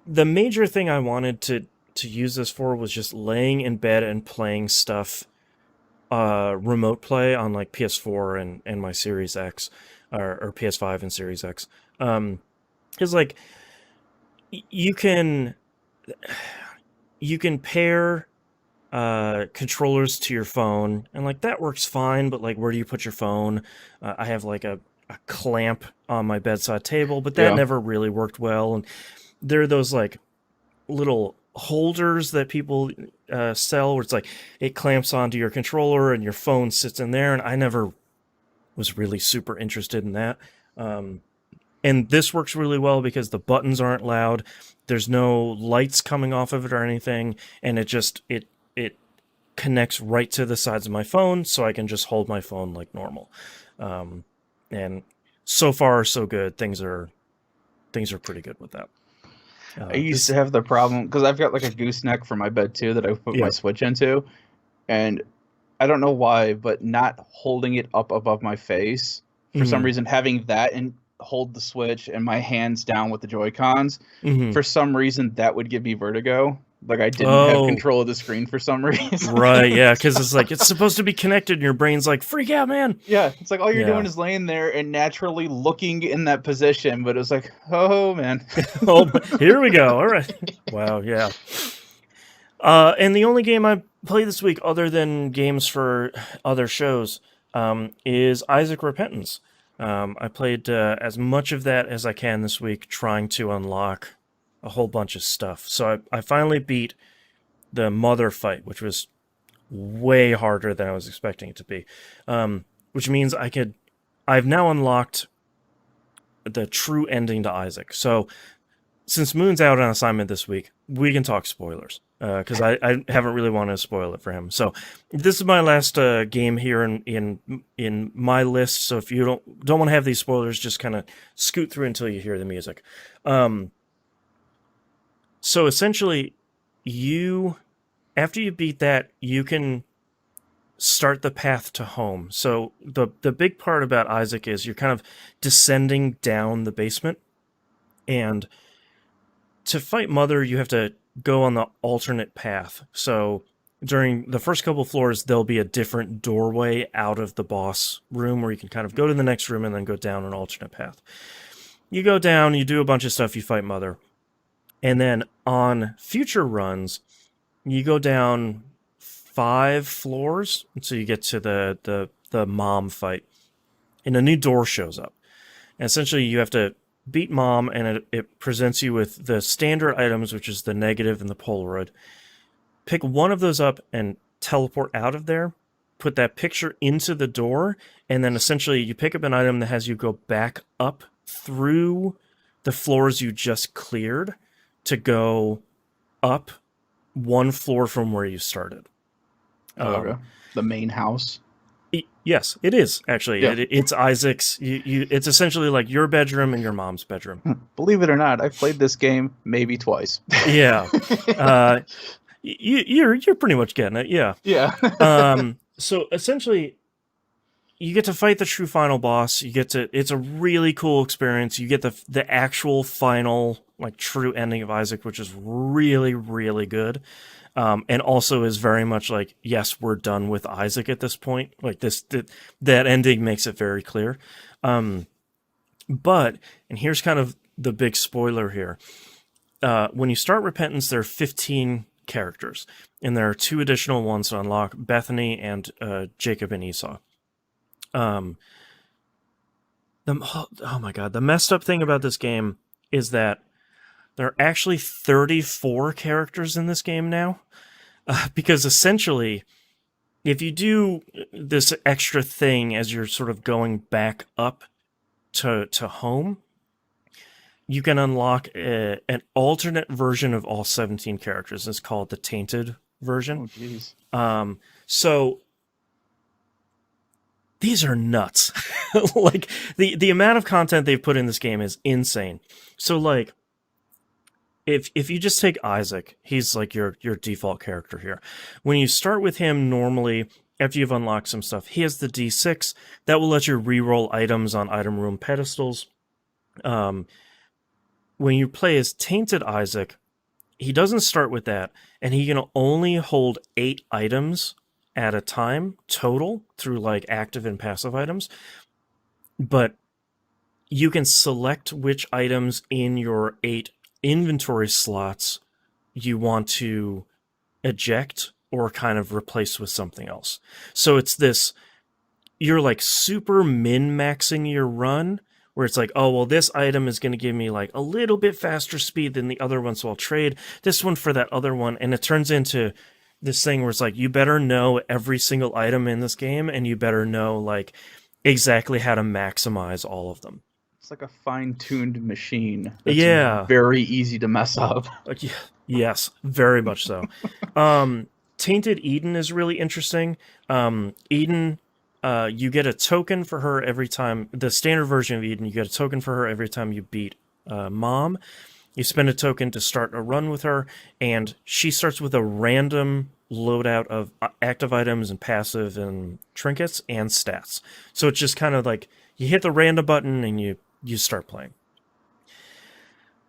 the major thing I wanted to use this for was just laying in bed and playing stuff, remote play on like PS4 and my Series X, or PS5 and Series X. Because like you can pair controllers to your phone, and like that works fine, but like where do you put your phone? I have like a clamp on my bedside table, but that Yeah. never really worked well. And there are those like little holders that people sell where it's like it clamps onto your controller and your phone sits in there, and I never was really super interested in that. And this works really well because the buttons aren't loud, there's no lights coming off of it or anything, and it connects right to the sides of my phone, so I can just hold my phone like normal. And so far so good. Things are pretty good with that. I used to have the problem because I've got like a gooseneck for my bed too that I put my Switch into, and I don't know why, but not holding it up above my face for some reason, having that and hold the Switch and my hands down with the Joy-Cons, for some reason that would give me vertigo. Like I didn't have control of the screen for some reason. Right, yeah, because it's like it's supposed to be connected and your brain's like, freak out, man. Yeah, it's like all you're doing is laying there and naturally looking in that position, but it was like, oh man. Oh, here we go. All right. Wow, yeah. And the only game I played this week, other than games for other shows, is Isaac Repentance. I played as much of that as I can this week, trying to unlock a whole bunch of stuff. So I finally beat the mother fight, which was way harder than I was expecting it to be. Which means I've now unlocked the true ending to Isaac. So since Moon's out on assignment this week, we can talk spoilers. Because I haven't really wanted to spoil it for him. So this is my last game here in my list. So if you don't want to have these spoilers, just kind of scoot through until you hear the music. So essentially, after you beat that, you can start the path to home. So the big part about Isaac is you're kind of descending down the basement, and to fight Mother, you have to go on the alternate path. So during the first couple floors, there'll be a different doorway out of the boss room where you can kind of go to the next room and then go down an alternate path. You go down, you do a bunch of stuff, you fight Mother. And then on future runs, you go down 5 floors until you get to the mom fight. And a new door shows up. And essentially you have to beat Mom, and it presents you with the standard items, which is the negative and the Polaroid. Pick one of those up and teleport out of there, put that picture into the door, and then essentially you pick up an item that has you go back up through the floors you just cleared to go up 1 floor from where you started. Okay. The main house. Yes, it is actually. Yeah. It's Isaac's. It's essentially like your bedroom and your mom's bedroom. Believe it or not, I've played this game maybe twice. Yeah, you're pretty much getting it. Yeah. Yeah. So essentially, you get to fight the true final boss. It's a really cool experience. You get the actual final like true ending of Isaac, which is really, really good. And also is very much like, yes, we're done with Isaac at this point. Like that ending makes it very clear. But, and here's kind of the big spoiler here. When you start Repentance, there are 15 characters, and there are 2 additional ones to unlock, Bethany and Jacob and Esau. Oh my god, the messed up thing about this game is that there are actually 34 characters in this game now, because essentially, if you do this extra thing as you're sort of going back up to home, you can unlock an alternate version of all 17 characters. It's called the Tainted version. Oh, jeez. So these are nuts. Like the amount of content they've put in this game is insane. So like, if you just take Isaac, he's like your default character here. When you start with him normally, after you've unlocked some stuff, he has the D6 that will let you reroll items on item room pedestals. When you play as Tainted Isaac, he doesn't start with that, and he can only hold 8 items at a time total through like active and passive items. But you can select which items in your 8 inventory slots you want to eject or kind of replace with something else. So it's this, you're like super min-maxing your run, where it's like, oh, well, this item is going to give me like a little bit faster speed than the other one, so I'll trade this one for that other one. And it turns into this thing where it's like, you better know every single item in this game, and you better know like exactly how to maximize all of them. It's like a fine-tuned machine that's Yeah. very easy to mess up. Yes, very much so. Tainted Eden is really interesting. Eden, you get a token for her every time. The standard version of Eden, you get a token for her every time you beat Mom. You spend a token to start a run with her, and she starts with a random loadout of active items and passive and trinkets and stats. So it's just kind of like you hit the random button and you start playing.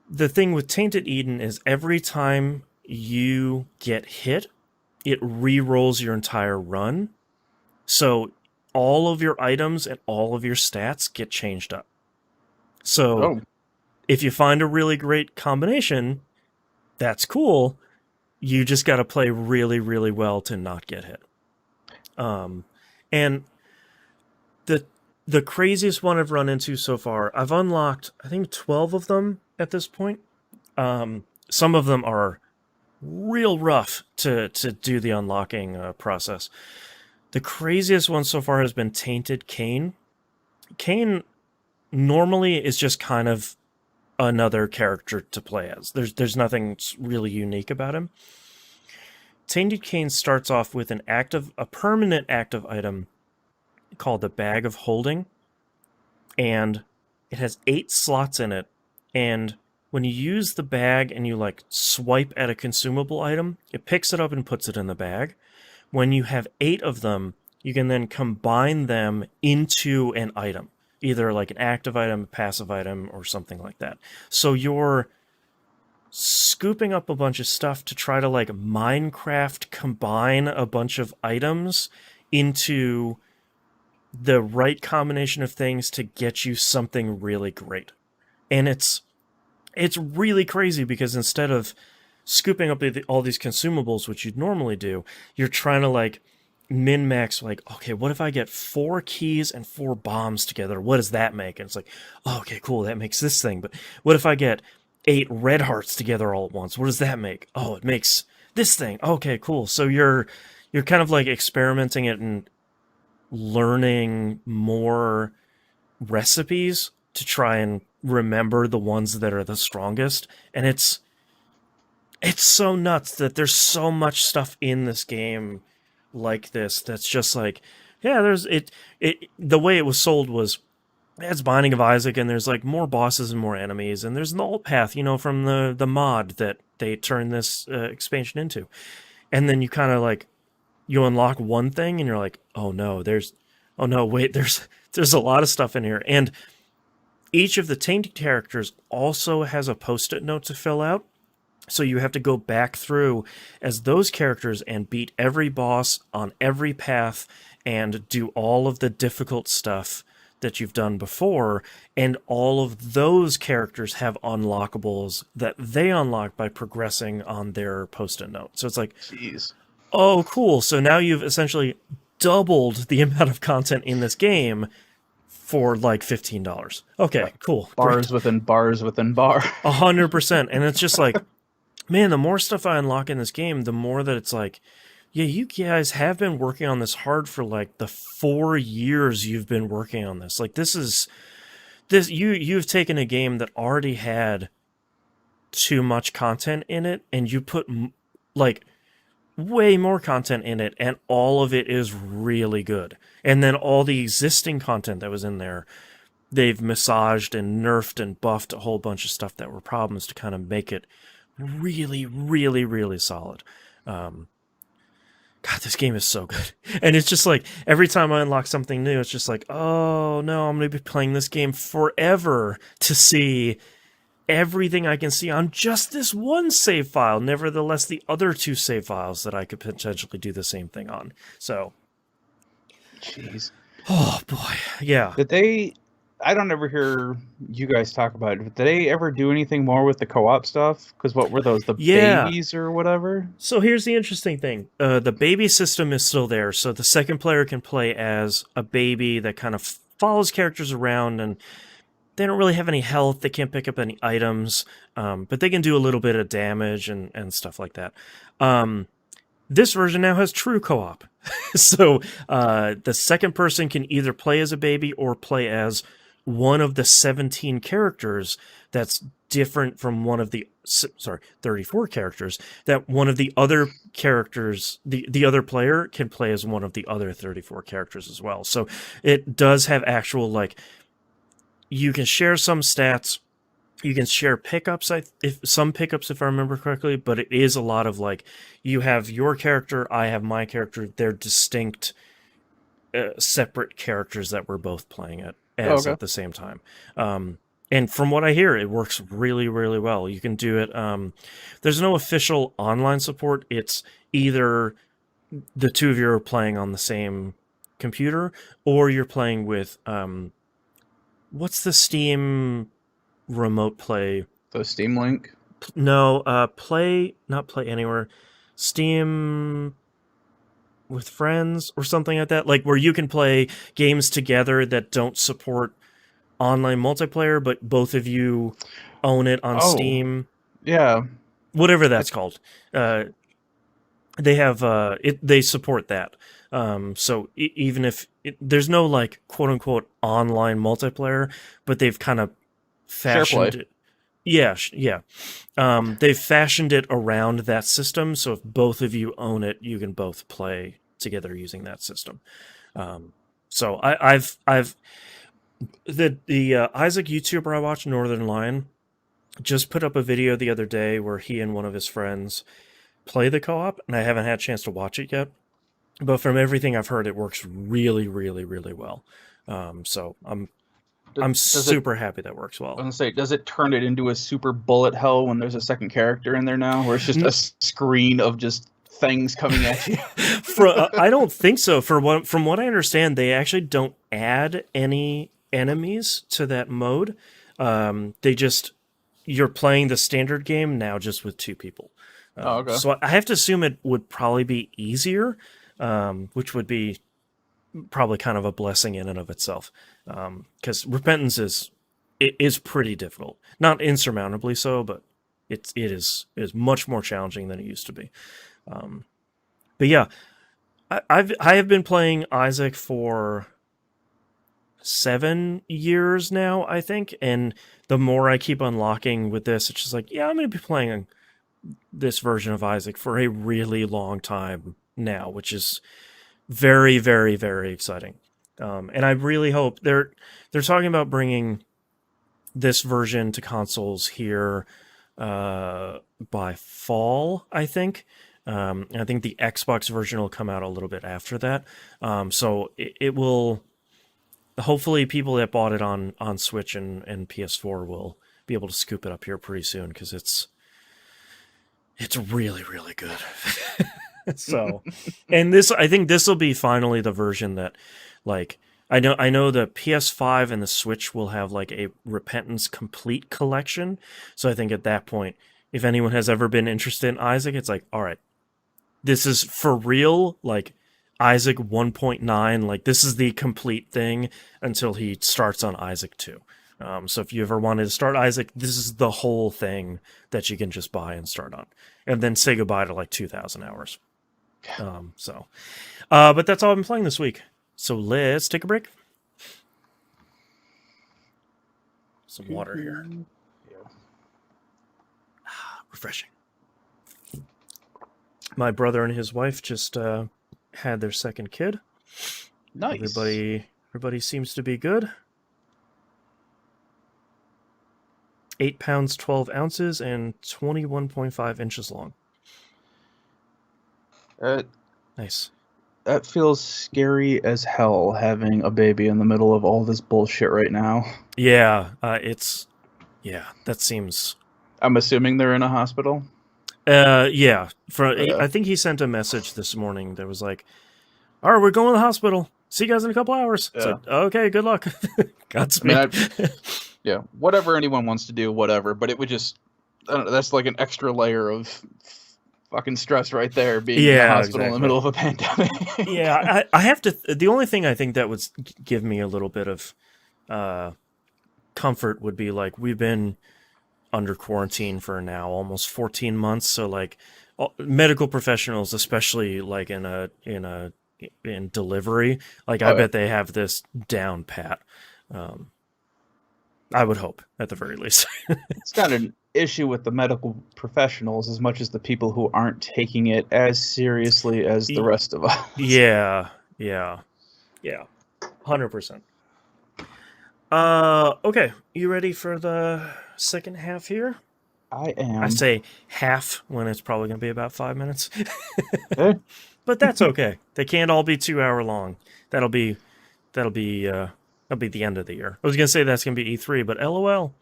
The thing with Tainted Eden is every time you get hit, it re-rolls your entire run. So all of your items and all of your stats get changed up. So if you find a really great combination, that's cool. You just got to play really, really well to not get hit. And the craziest one I've run into so far, I've unlocked, I think, 12 of them at this point. Some of them are real rough to do the unlocking process. The craziest one so far has been Tainted Cain. Cain normally is just kind of another character to play as. There's nothing really unique about him. Tainted Cain starts off with a permanent active item called the Bag of Holding, and it has 8 slots in it, and when you use the bag and you like swipe at a consumable item, it picks it up and puts it in the bag. When you have 8 of them, you can then combine them into an item, either like an active item, a passive item, or something like that. So you're scooping up a bunch of stuff to try to like Minecraft combine a bunch of items into the right combination of things to get you something really great. And it's really crazy because instead of scooping up all these consumables, which you'd normally do, you're trying to like min-max, like, okay, what if I get 4 keys and 4 bombs together? What does that make? And it's like, oh, okay, cool, that makes this thing. But what if I get 8 red hearts together all at once? What does that make? Oh, it makes this thing. Okay, cool. So you're kind of like experimenting it and learning more recipes to try and remember the ones that are the strongest. And it's so nuts that there's so much stuff in this game like this that's just like, yeah, there's it the way it was sold was, it's Binding of Isaac, and there's like more bosses and more enemies, and there's an alt path, from the mod that they turned this expansion into. And then you kind of like, you unlock one thing and you're like, oh no, there's a lot of stuff in here. And each of the tainted characters also has a post-it note to fill out. So you have to go back through as those characters and beat every boss on every path and do all of the difficult stuff that you've done before. And all of those characters have unlockables that they unlock by progressing on their post-it note. So it's like, jeez. Oh, cool. So now you've essentially doubled the amount of content in this game for like $15. Okay, like cool. Bars within bars within bar. 100%. And it's just like, man, the more stuff I unlock in this game, the more that it's like, yeah, you guys have been working on this hard for like the 4 years you've been working on this. Like you've taken a game that already had too much content in it, and you put like way more content in it, and all of it is really good. And then all the existing content that was in there, they've massaged and nerfed and buffed a whole bunch of stuff that were problems to kind of make it really, really, really solid. God, this game is so good. And it's just like every time I unlock something new, it's just like, oh no, I'm going to be playing this game forever to see everything I can see on just this one save file. Nevertheless, the other 2 save files that I could potentially do the same thing on. So, Jeez. oh boy, yeah. Did they? I don't ever hear you guys talk about it. But did they ever do anything more with the co-op stuff? Because what were those? The Yeah. babies or whatever? So here's the interesting thing. The baby system is still there. So the second player can play as a baby that kind of follows characters around, and they don't really have any health. They can't pick up any items, but they can do a little bit of damage and stuff like that. This version now has true co-op. So the second person can either play as a baby or play as one of the 17 characters that's different from one of the 34 characters that one of the other characters, the other player can play as one of the other 34 characters as well. So it does have actual, like, you can share some stats, you can share pickups, if I remember correctly, but it is a lot of like, you have your character, I have my character, they're distinct, separate characters that we're both playing at at the same time. And from what I hear, it works really, really well. You can do it. There's no official online support. It's either the 2 of you are playing on the same computer, or you're playing with what's the Steam remote play? The Steam Link? No, not Play Anywhere. Steam with friends or something like that, like where you can play games together that don't support online multiplayer, but both of you own it on Steam. Yeah. Whatever that's called. They have they support that. So even if there's no like quote unquote online multiplayer, but they've kind of fashioned it. Yeah, yeah. They've fashioned it around that system, so if both of you own it, you can both play together using that system. So I've the Isaac YouTuber I watch, Northern Lion, just put up a video the other day where he and one of his friends play the co-op, and I haven't had a chance to watch it yet. But from everything I've heard, it works really, really, really well. So I'm super happy that works well. I was gonna say, does it turn it into a super bullet hell when there's a second character in there now, where it's just a screen of just things coming at you? I don't think so. From what I understand, they actually don't add any enemies to that mode. You're playing the standard game now just with 2 people. Okay. So I have to assume it would probably be easier, which would be probably kind of a blessing in and of itself. Because Repentance is pretty difficult. Not insurmountably so, but it is much more challenging than it used to be. But yeah, I have been playing Isaac for 7 years now, I think, and the more I keep unlocking with this, it's just like, yeah, I'm going to be playing this version of Isaac for a really long time now, which is very, very, very exciting. And I really hope they're talking about bringing this version to consoles here by fall, I think. I think the Xbox version will come out a little bit after that. So it will, hopefully people that bought it on Switch and PS4 will be able to scoop it up here pretty soon, because it's really, really good. So, and I think this will be finally the version that, like, I know the PS5 and the Switch will have like a Repentance Complete collection. So I think at that point, if anyone has ever been interested in Isaac, it's like, all right, this is for real, like Isaac 1.9, like this is the complete thing until he starts on Isaac 2. So if you ever wanted to start Isaac, this is the whole thing that you can just buy and start on, and then say goodbye to like 2,000 hours. But that's all I've been playing this week. So let's take a break. Some water here. Yeah. Refreshing. My brother and his wife just had their second kid. Nice. Everybody seems to be good. 8 pounds, 12 ounces, and 21.5 inches long. Nice. That feels scary as hell, having a baby in the middle of all this bullshit right now. Yeah, that seems. I'm assuming they're in a hospital. Yeah. Yeah. I think he sent a message this morning that was like, "All right, we're going to the hospital. See you guys in a couple hours." It's Yeah. like, okay, good luck, I mean, Godspeed. yeah, whatever anyone wants to do, whatever. But it would just, I don't know, that's like an extra layer of fucking stress right there, being in the Yeah, hospital in the exactly. middle of a pandemic. Yeah, I have to. The only thing I think that would give me a little bit of uh, comfort would be like we've been under quarantine for now almost 14 months, so like medical professionals, especially like in delivery, like I Oh yeah, bet they have this down pat. Um, I would hope at the very least. it's not an issue with the medical professionals as much as the people who aren't taking it as seriously as the rest of us. Yeah, yeah, yeah, 100%. Okay, you ready for the second half here? I I am. say half when it's probably going to be about 5 minutes, Eh, but that's okay. They can't all be 2 hour long. That'll be that'll be uh, that'll be the end of the year. I was going to say that's going to be E3, but LOL.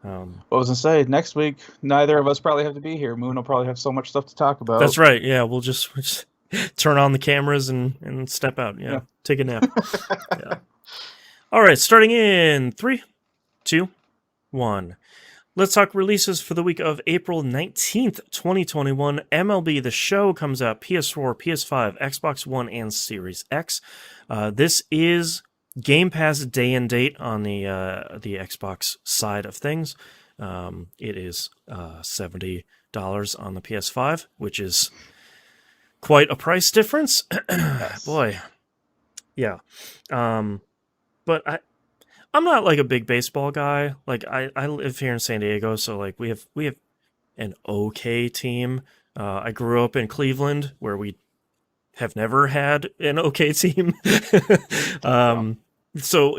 what was I say? Next week, neither of us probably have to be here. Moon will probably have so much stuff to talk That's about. right. Yeah, we'll just turn on the cameras and step out. Yeah, Yeah. take a nap. Yeah. All right, starting in 3, 2, 1. Let's talk releases for the week of April 19th, 2021. MLB The Show comes out PS4, PS5, Xbox One, and Series X. This is Game Pass day and date on the Xbox side of things. It is $70 on the PS5, which is quite a price difference. Yes. Boy, yeah. But I'm not like a big baseball guy. Like I live here in San Diego, so like we have an okay team. I grew up in Cleveland, where we have never had an okay team. Well, um, so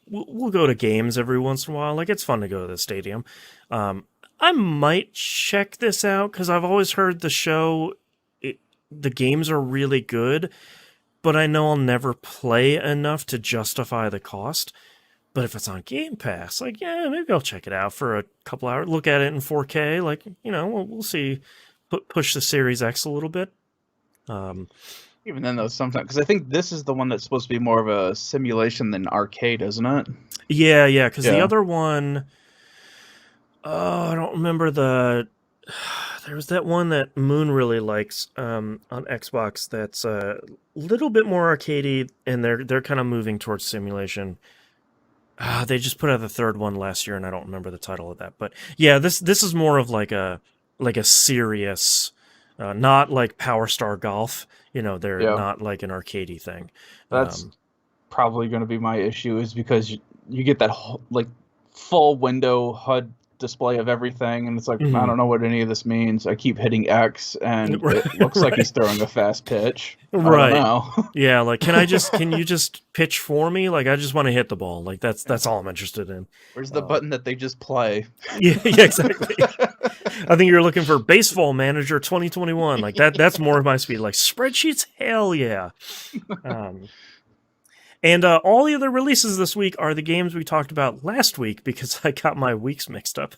we'll go to games every once in a while. Like it's fun to go to the stadium. Um, I might check this out because I've always heard the show. The games are really good, but I know I'll never play enough to justify the cost. But if it's on Game Pass, like, yeah, maybe I'll check it out for a couple hours. Look at it in 4K. Like, we'll see. Push the Series X a little bit. Um, even then, though, sometimes because I think this is the one that's supposed to be more of a simulation than arcade, isn't it? yeah. Because the Yeah. other one, oh, I don't remember the. There was that one that Moon really likes on Xbox. That's a little bit more arcadey, and they're kind of moving towards simulation. They just put out the third one last year, and I don't remember the title of that. But yeah, this is more of like a serious, not like Power Star Golf. They're Yeah. not like an arcadey thing. That's Um, probably going to be my issue, is because you get that like full window HUD display of everything, and it's like, I mhm. don't know what any of this means. I keep hitting X, and it looks like Right, he's throwing a fast pitch. I don't right. know. Yeah, like can you just pitch for me? Like I just want to hit the ball. Like that's all I'm interested in. Where's the Um, button that they just play? yeah, exactly. I think you're looking for Baseball Manager 2021. Like that's more of my speed. Like spreadsheets, hell yeah. Um, And all the other releases this week are the games we talked about last week because I got my weeks mixed up.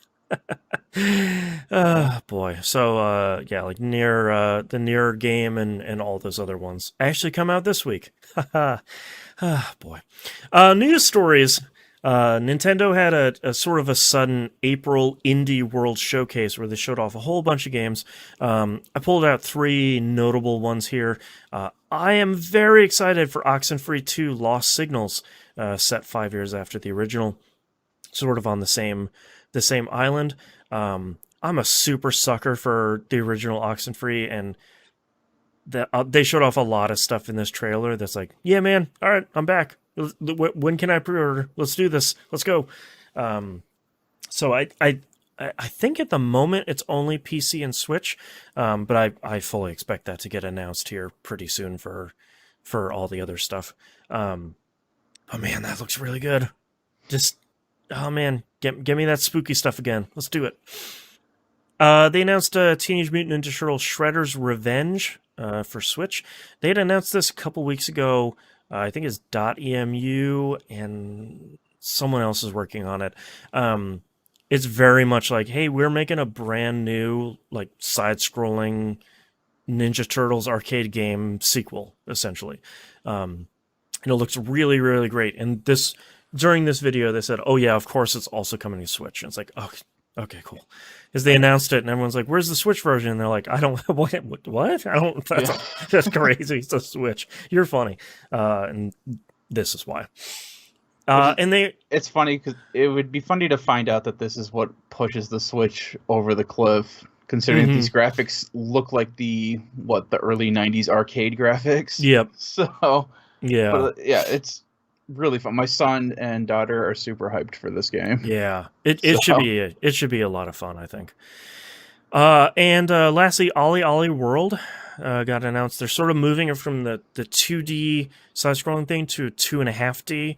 Boy. So yeah, like the near game and all those other ones actually come out this week. Boy. News stories. Nintendo had a sort of a sudden April Indie World Showcase where they showed off a whole bunch of games. I pulled out three notable ones here. I am very excited for Oxenfree 2 Lost Signals, set 5 years after the original, sort of on the same island. I'm a super sucker for the original Oxenfree, and they showed off a lot of stuff in this trailer that's like, yeah, man, all right, I'm back. When can I pre-order? Let's do this. Let's go. Um, so I think at the moment it's only PC and Switch, but I fully expect that to get announced here pretty soon for all the other stuff. Oh man, that looks really good. Just oh man, get me that spooky stuff again. Let's do it. They announced Teenage Mutant Ninja Turtles Shredder's Revenge. for Switch. They had announced this a couple weeks ago. I think it's .emu and someone else is working on it. It's very much like, hey, we're making a brand new like side-scrolling Ninja Turtles arcade game sequel, essentially. And it looks really, really great. And during this video, they said, "Oh yeah, of course, it's also coming to Switch." And it's like, "Oh, okay, cool." Because they announced it, and everyone's like, "Where's the Switch version?" And they're like, "I don't what? I don't. That's crazy. It's a Switch. You're funny." And this is why. It's funny because it would be funny to find out that this is what pushes the Switch over the cliff, considering these graphics look like the early '90s arcade graphics. Yep. So yeah, but yeah, it's really fun. My son and daughter are super hyped for this game. Yeah, it should be a lot of fun, I think. And lastly, Ollie Ollie World got announced. They're sort of moving it from the 2D side-scrolling thing to 2.5D.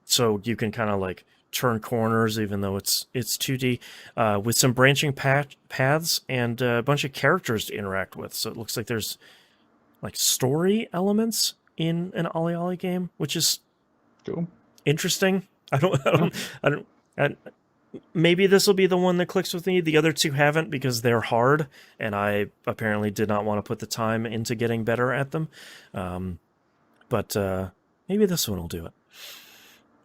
So you can kind of like turn corners even though it's 2D, with some branching paths and a bunch of characters to interact with. So it looks like there's like story elements in an Ollie Ollie game, which is cool, interesting. I don't. Maybe this will be the one that clicks with me. The other two haven't because they're hard, and I apparently did not want to put the time into getting better at them. But maybe this one will do it.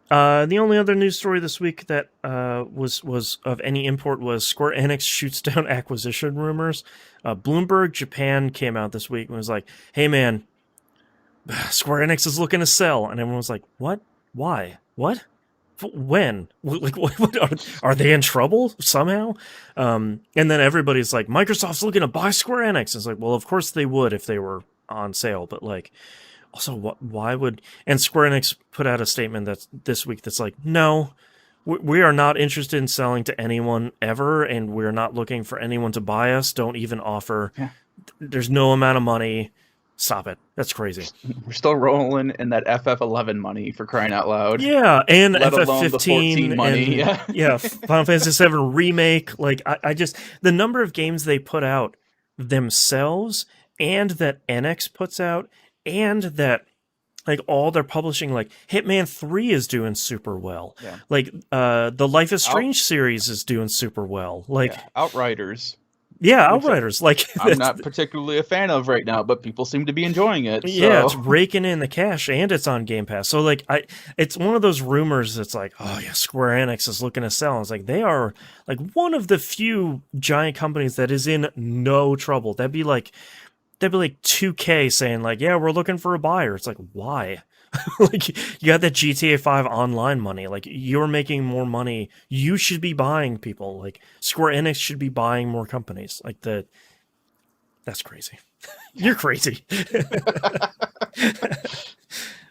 The only other news story this week that was of any import was Square Enix shoots down acquisition rumors. Bloomberg Japan came out this week and was like, "Hey man, Square Enix is looking to sell," and everyone was like, "What? Why? What? When? Like, what are they in trouble somehow?" And then everybody's like, "Microsoft's looking to buy Square Enix." It's like, well, of course they would if they were on sale, but like, also, why would? And Square Enix put out a statement this week that's like, "No, we are not interested in selling to anyone ever, and we're not looking for anyone to buy us. Don't even offer. Yeah. There's no amount of money." Stop it. That's crazy. We're still rolling in that FF11 money, for crying out loud. Yeah, and let FF15 money. And, yeah, Final Fantasy VII Remake. Like, I just... The number of games they put out themselves and that NX puts out and that, like, all their publishing, like, Hitman 3 is doing super well. Yeah. Like, the Life is Strange series is doing super well. Like, Outriders. Yeah, Outriders. Like, I'm not particularly a fan of right now, but people seem to be enjoying it. So. Yeah, it's raking in the cash, and it's on Game Pass. So, like, it's one of those rumors that's like, oh yeah, Square Enix is looking to sell. It's like they are like one of the few giant companies that is in no trouble. That'd be like 2K saying like, yeah, we're looking for a buyer. It's like, why? Like, you got that GTA 5 online money. Like, you're making more money. You should be buying people. Like, Square Enix should be buying more companies. Like, that's crazy. You're crazy.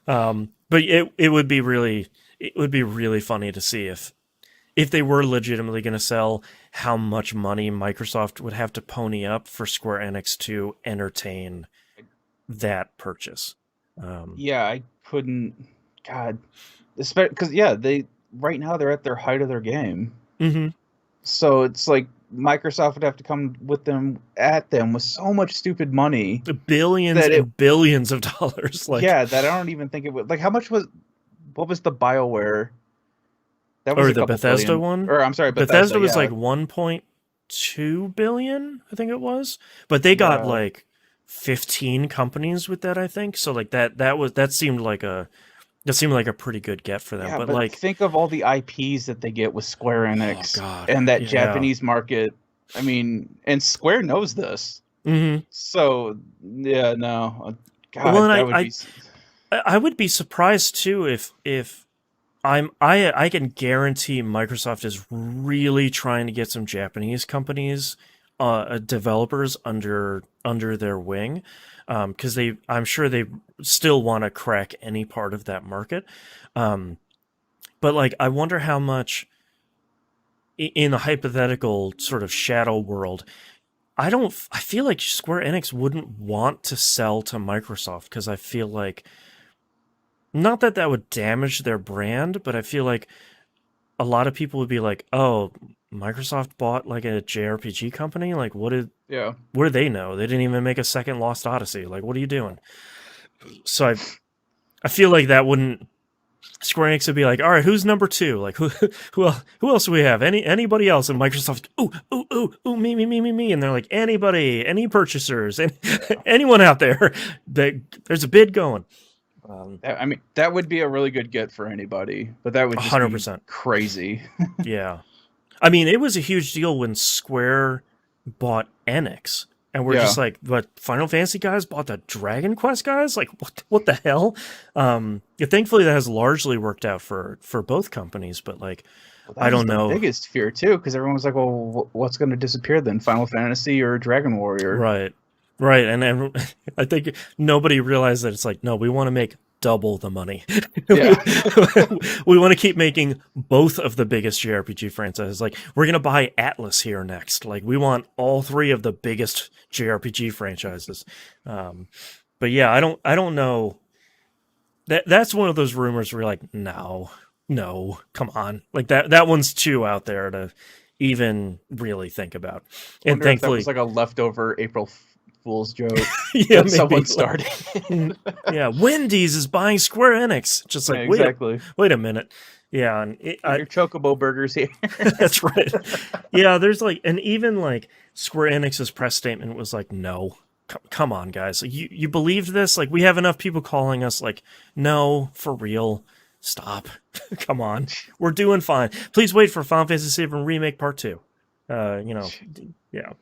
But it would be really funny to see if they were legitimately going to sell, how much money Microsoft would have to pony up for Square Enix to entertain that purchase. Yeah, I couldn't. God, because they right now they're at their height of their game. Mm-hmm. So it's like Microsoft would have to come at them with so much stupid money, billions of dollars. Like, yeah, that I don't even think it would. Like, what was the BioWare? That was the Bethesda billion. One, or I'm sorry, Bethesda was like 1.2 billion, I think it was, but they got like 15 companies with that, I think. So like that seemed like a pretty good get for them. Yeah, but like, think of all the IPs that they get with Square Enix and that Japanese market. I mean, and Square knows this. Mm-hmm. So yeah, no. God, well, I would be surprised too if I can guarantee Microsoft is really trying to get some Japanese companies, developers under their wing, because I'm sure they still want to crack any part of that market. But like, I wonder how much in a hypothetical sort of shadow world, I feel like Square Enix wouldn't want to sell to Microsoft, because I feel like, not that would damage their brand, but I feel like a lot of people would be like, oh, Microsoft bought like a JRPG company. Like, Yeah. what did they know? They didn't even make a second Lost Odyssey. Like, what are you doing? So I feel like that wouldn't. Square Enix would be like, all right, who's number two? Like, who else do we have? Anybody else? And Microsoft, ooh, me. And they're like, any purchasers, anyone out there? There's a bid going. I mean, that would be a really good get for anybody, but that would just 100%. be crazy. Yeah. I mean, it was a huge deal when Square bought Enix. And we're just like, what, Final Fantasy guys bought the Dragon Quest guys? Like, what the hell? Thankfully, that has largely worked out for both companies, but like, Well, I don't know. The biggest fear too, because everyone was like, "Well, what's going to disappear then? Final Fantasy or Dragon Warrior?" Right, and I think nobody realized that it's like, no, we want to make double the money. Yeah. We want to keep making both of the biggest JRPG franchises. Like, we're gonna buy Atlas here next. Like, we want all three of the biggest JRPG franchises. But yeah, I don't know. That's one of those rumors where you're like, no, come on. Like that one's too out there to even really think about. And thankfully, if that was like a leftover April Fool's joke yeah, that someone started. Yeah, Wendy's is buying Square Enix. Just like, exactly. Wait a minute. Yeah, and your Chocobo burgers here. That's right. Yeah, there's like, and even like Square Enix's press statement was like, no. Come on, guys. Like, you believed this? Like, we have enough people calling us like, no, for real. Stop. Come on. We're doing fine. Please wait for Final Fantasy VII Remake Part 2. Yeah.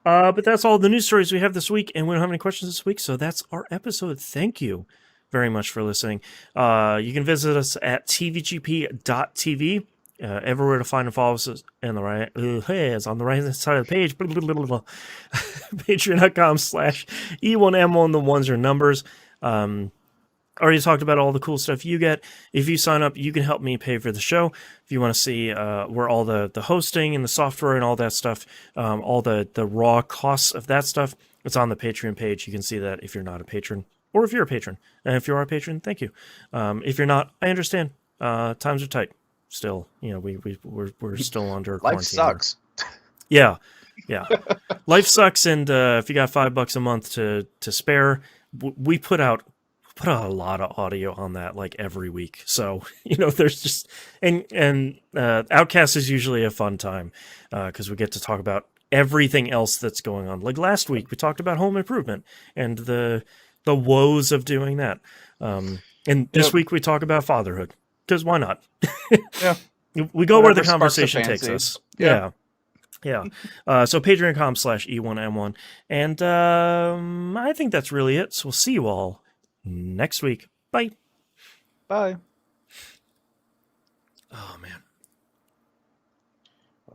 But that's all the news stories we have this week, and we don't have any questions this week, so that's our episode. Thank you very much for listening. You can visit us at tvgp.tv. Everywhere to find and follow us in the right, it's on the right side of the page. Patreon.com/E1M1. The ones are numbers. Already talked about all the cool stuff you get. If you sign up, you can help me pay for the show. If you want to see where all the hosting and the software and all that stuff, all the raw costs of that stuff, it's on the Patreon page. You can see that if you're not a patron, or if you're a patron. And if you are a patron, thank you. If you're not, I understand. Times are tight. Still, we're still under quarantine. Life sucks. Yeah. Life sucks, and if you got $5 a month to spare, we put out a lot of audio on that like every week. So there's just and Outcast is usually a fun time because we get to talk about everything else that's going on. Like last week, we talked about home improvement and the woes of doing that. And this week we talk about fatherhood. Because why not? Yeah. We go where the conversation takes us. Yeah. So patreon.com/E1M1. And I think that's really it. So we'll see you all next week. Bye. Bye. Oh, man.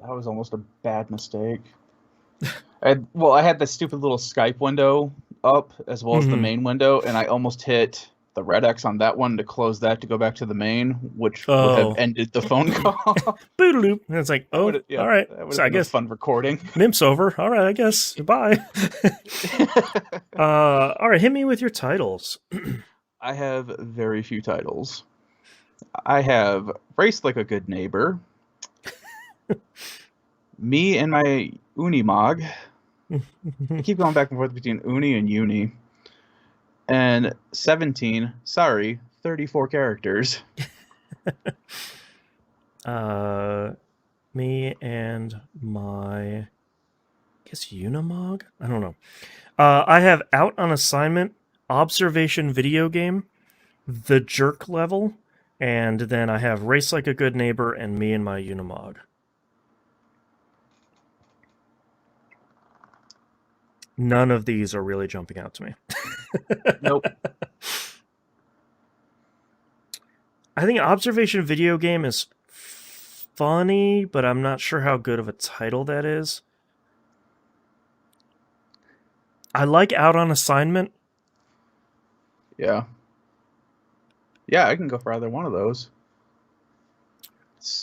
That was almost a bad mistake. I had the stupid little Skype window up as well as the main window, and I almost hit the red X on that one to close that to go back to the main, which would have ended the phone call. Boodaloop. And it's like, all right. So I guess fun recording. MIMP's over. All right, I guess. Bye. All right, hit me with your titles. I have very few titles. I have Race Like a Good Neighbor. Me and my Unimog. I keep going back and forth between Uni and Uni. And 17, 34 characters. Me and my, I guess Unimog? I don't know. I have Out on Assignment, Observation Video Game, The Jerk Level, and then I have Race Like a Good Neighbor and Me and my Unimog. None of these are really jumping out to me. Nope. I think Observation Video Game is funny, but I'm not sure how good of a title that is. I like Out on Assignment. Yeah. Yeah, I can go for either one of those.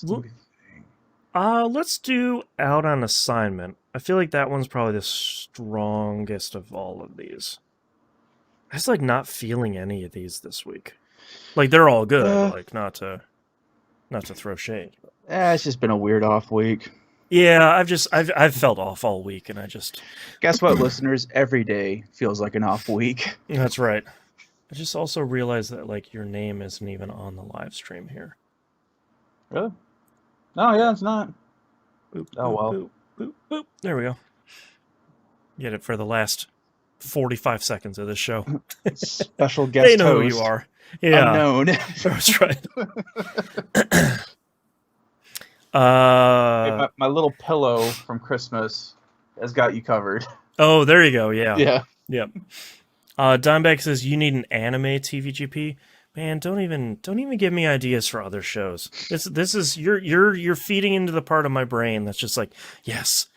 Let's do Out on Assignment. I feel like that one's probably the strongest of all of these. I just like not feeling any of these this week. Like they're all good, like not to throw shade. But. It's just been a weird off week. Yeah, I've felt off all week, and I just Guess what, listeners? Every day feels like an off week. that's right. I just also realized that like your name isn't even on the live stream here. Really? No, yeah, it's not. Boop, Oh boop, well. boop, boop, boop. There we go. Get it for the last 45 seconds of this show. Special guest They know host. who you are. Yeah, Unknown. that's right. My little pillow from Christmas has got you covered. Oh, there you go. Yeah. Yeah. Yep. Dimebag says you need an anime TVGP. Man, don't even give me ideas for other shows. This is you're feeding into the part of my brain that's just like, yes,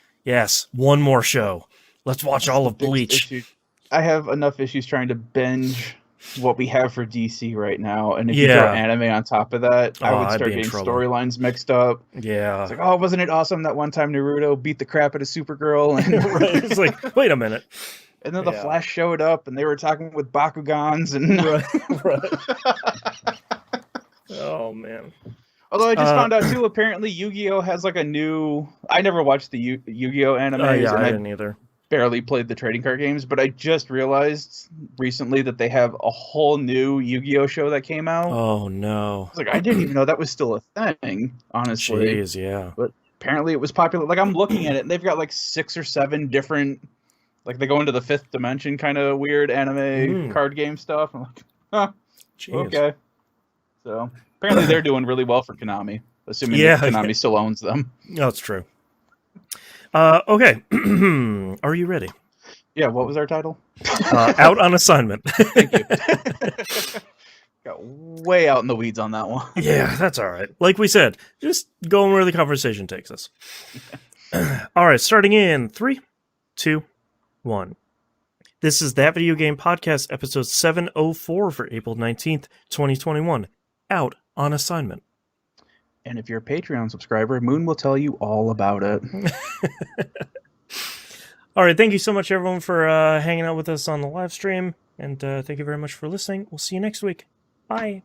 one more show. Let's watch all of Bleach. I have enough issues trying to binge what we have for DC right now, and if you throw anime on top of that, I would start getting storylines mixed up. Yeah. It's like, oh, wasn't it awesome that one time Naruto beat the crap out of Supergirl? And right. It's like, wait a minute. And then the Flash showed up, and they were talking with Bakugans, and right. Oh man. Although I just found out too, apparently Yu-Gi-Oh has like a new. I never watched the Yu-Gi-Oh animes, yeah, and I didn't either. Barely played the trading card games, but I just realized recently that they have a whole new Yu-Gi-Oh show that came out. Oh no! I was like, I didn't even know that was still a thing, honestly. Jeez, yeah. But apparently it was popular. Like, I'm looking at it, and they've got like 6 or 7 different, like they go into the 5th dimension kind of weird anime card game stuff. I'm like, huh, okay. So apparently they're doing really well for Konami, assuming that Konami still owns them. No, that's true. Okay. Are you ready? Yeah, what was our title? Out on Assignment. Thank you. Got way out in the weeds on that one. Yeah, that's all right. Like we said, just going where the conversation takes us. All right, starting in 3, 2, 1. This is That Video Game Podcast, episode 704 for April 19th, 2021. Out on Assignment. And if you're a Patreon subscriber, Moon will tell you all about it. All right, thank you so much, everyone, for hanging out with us on the live stream. And thank you very much for listening. We'll see you next week. Bye.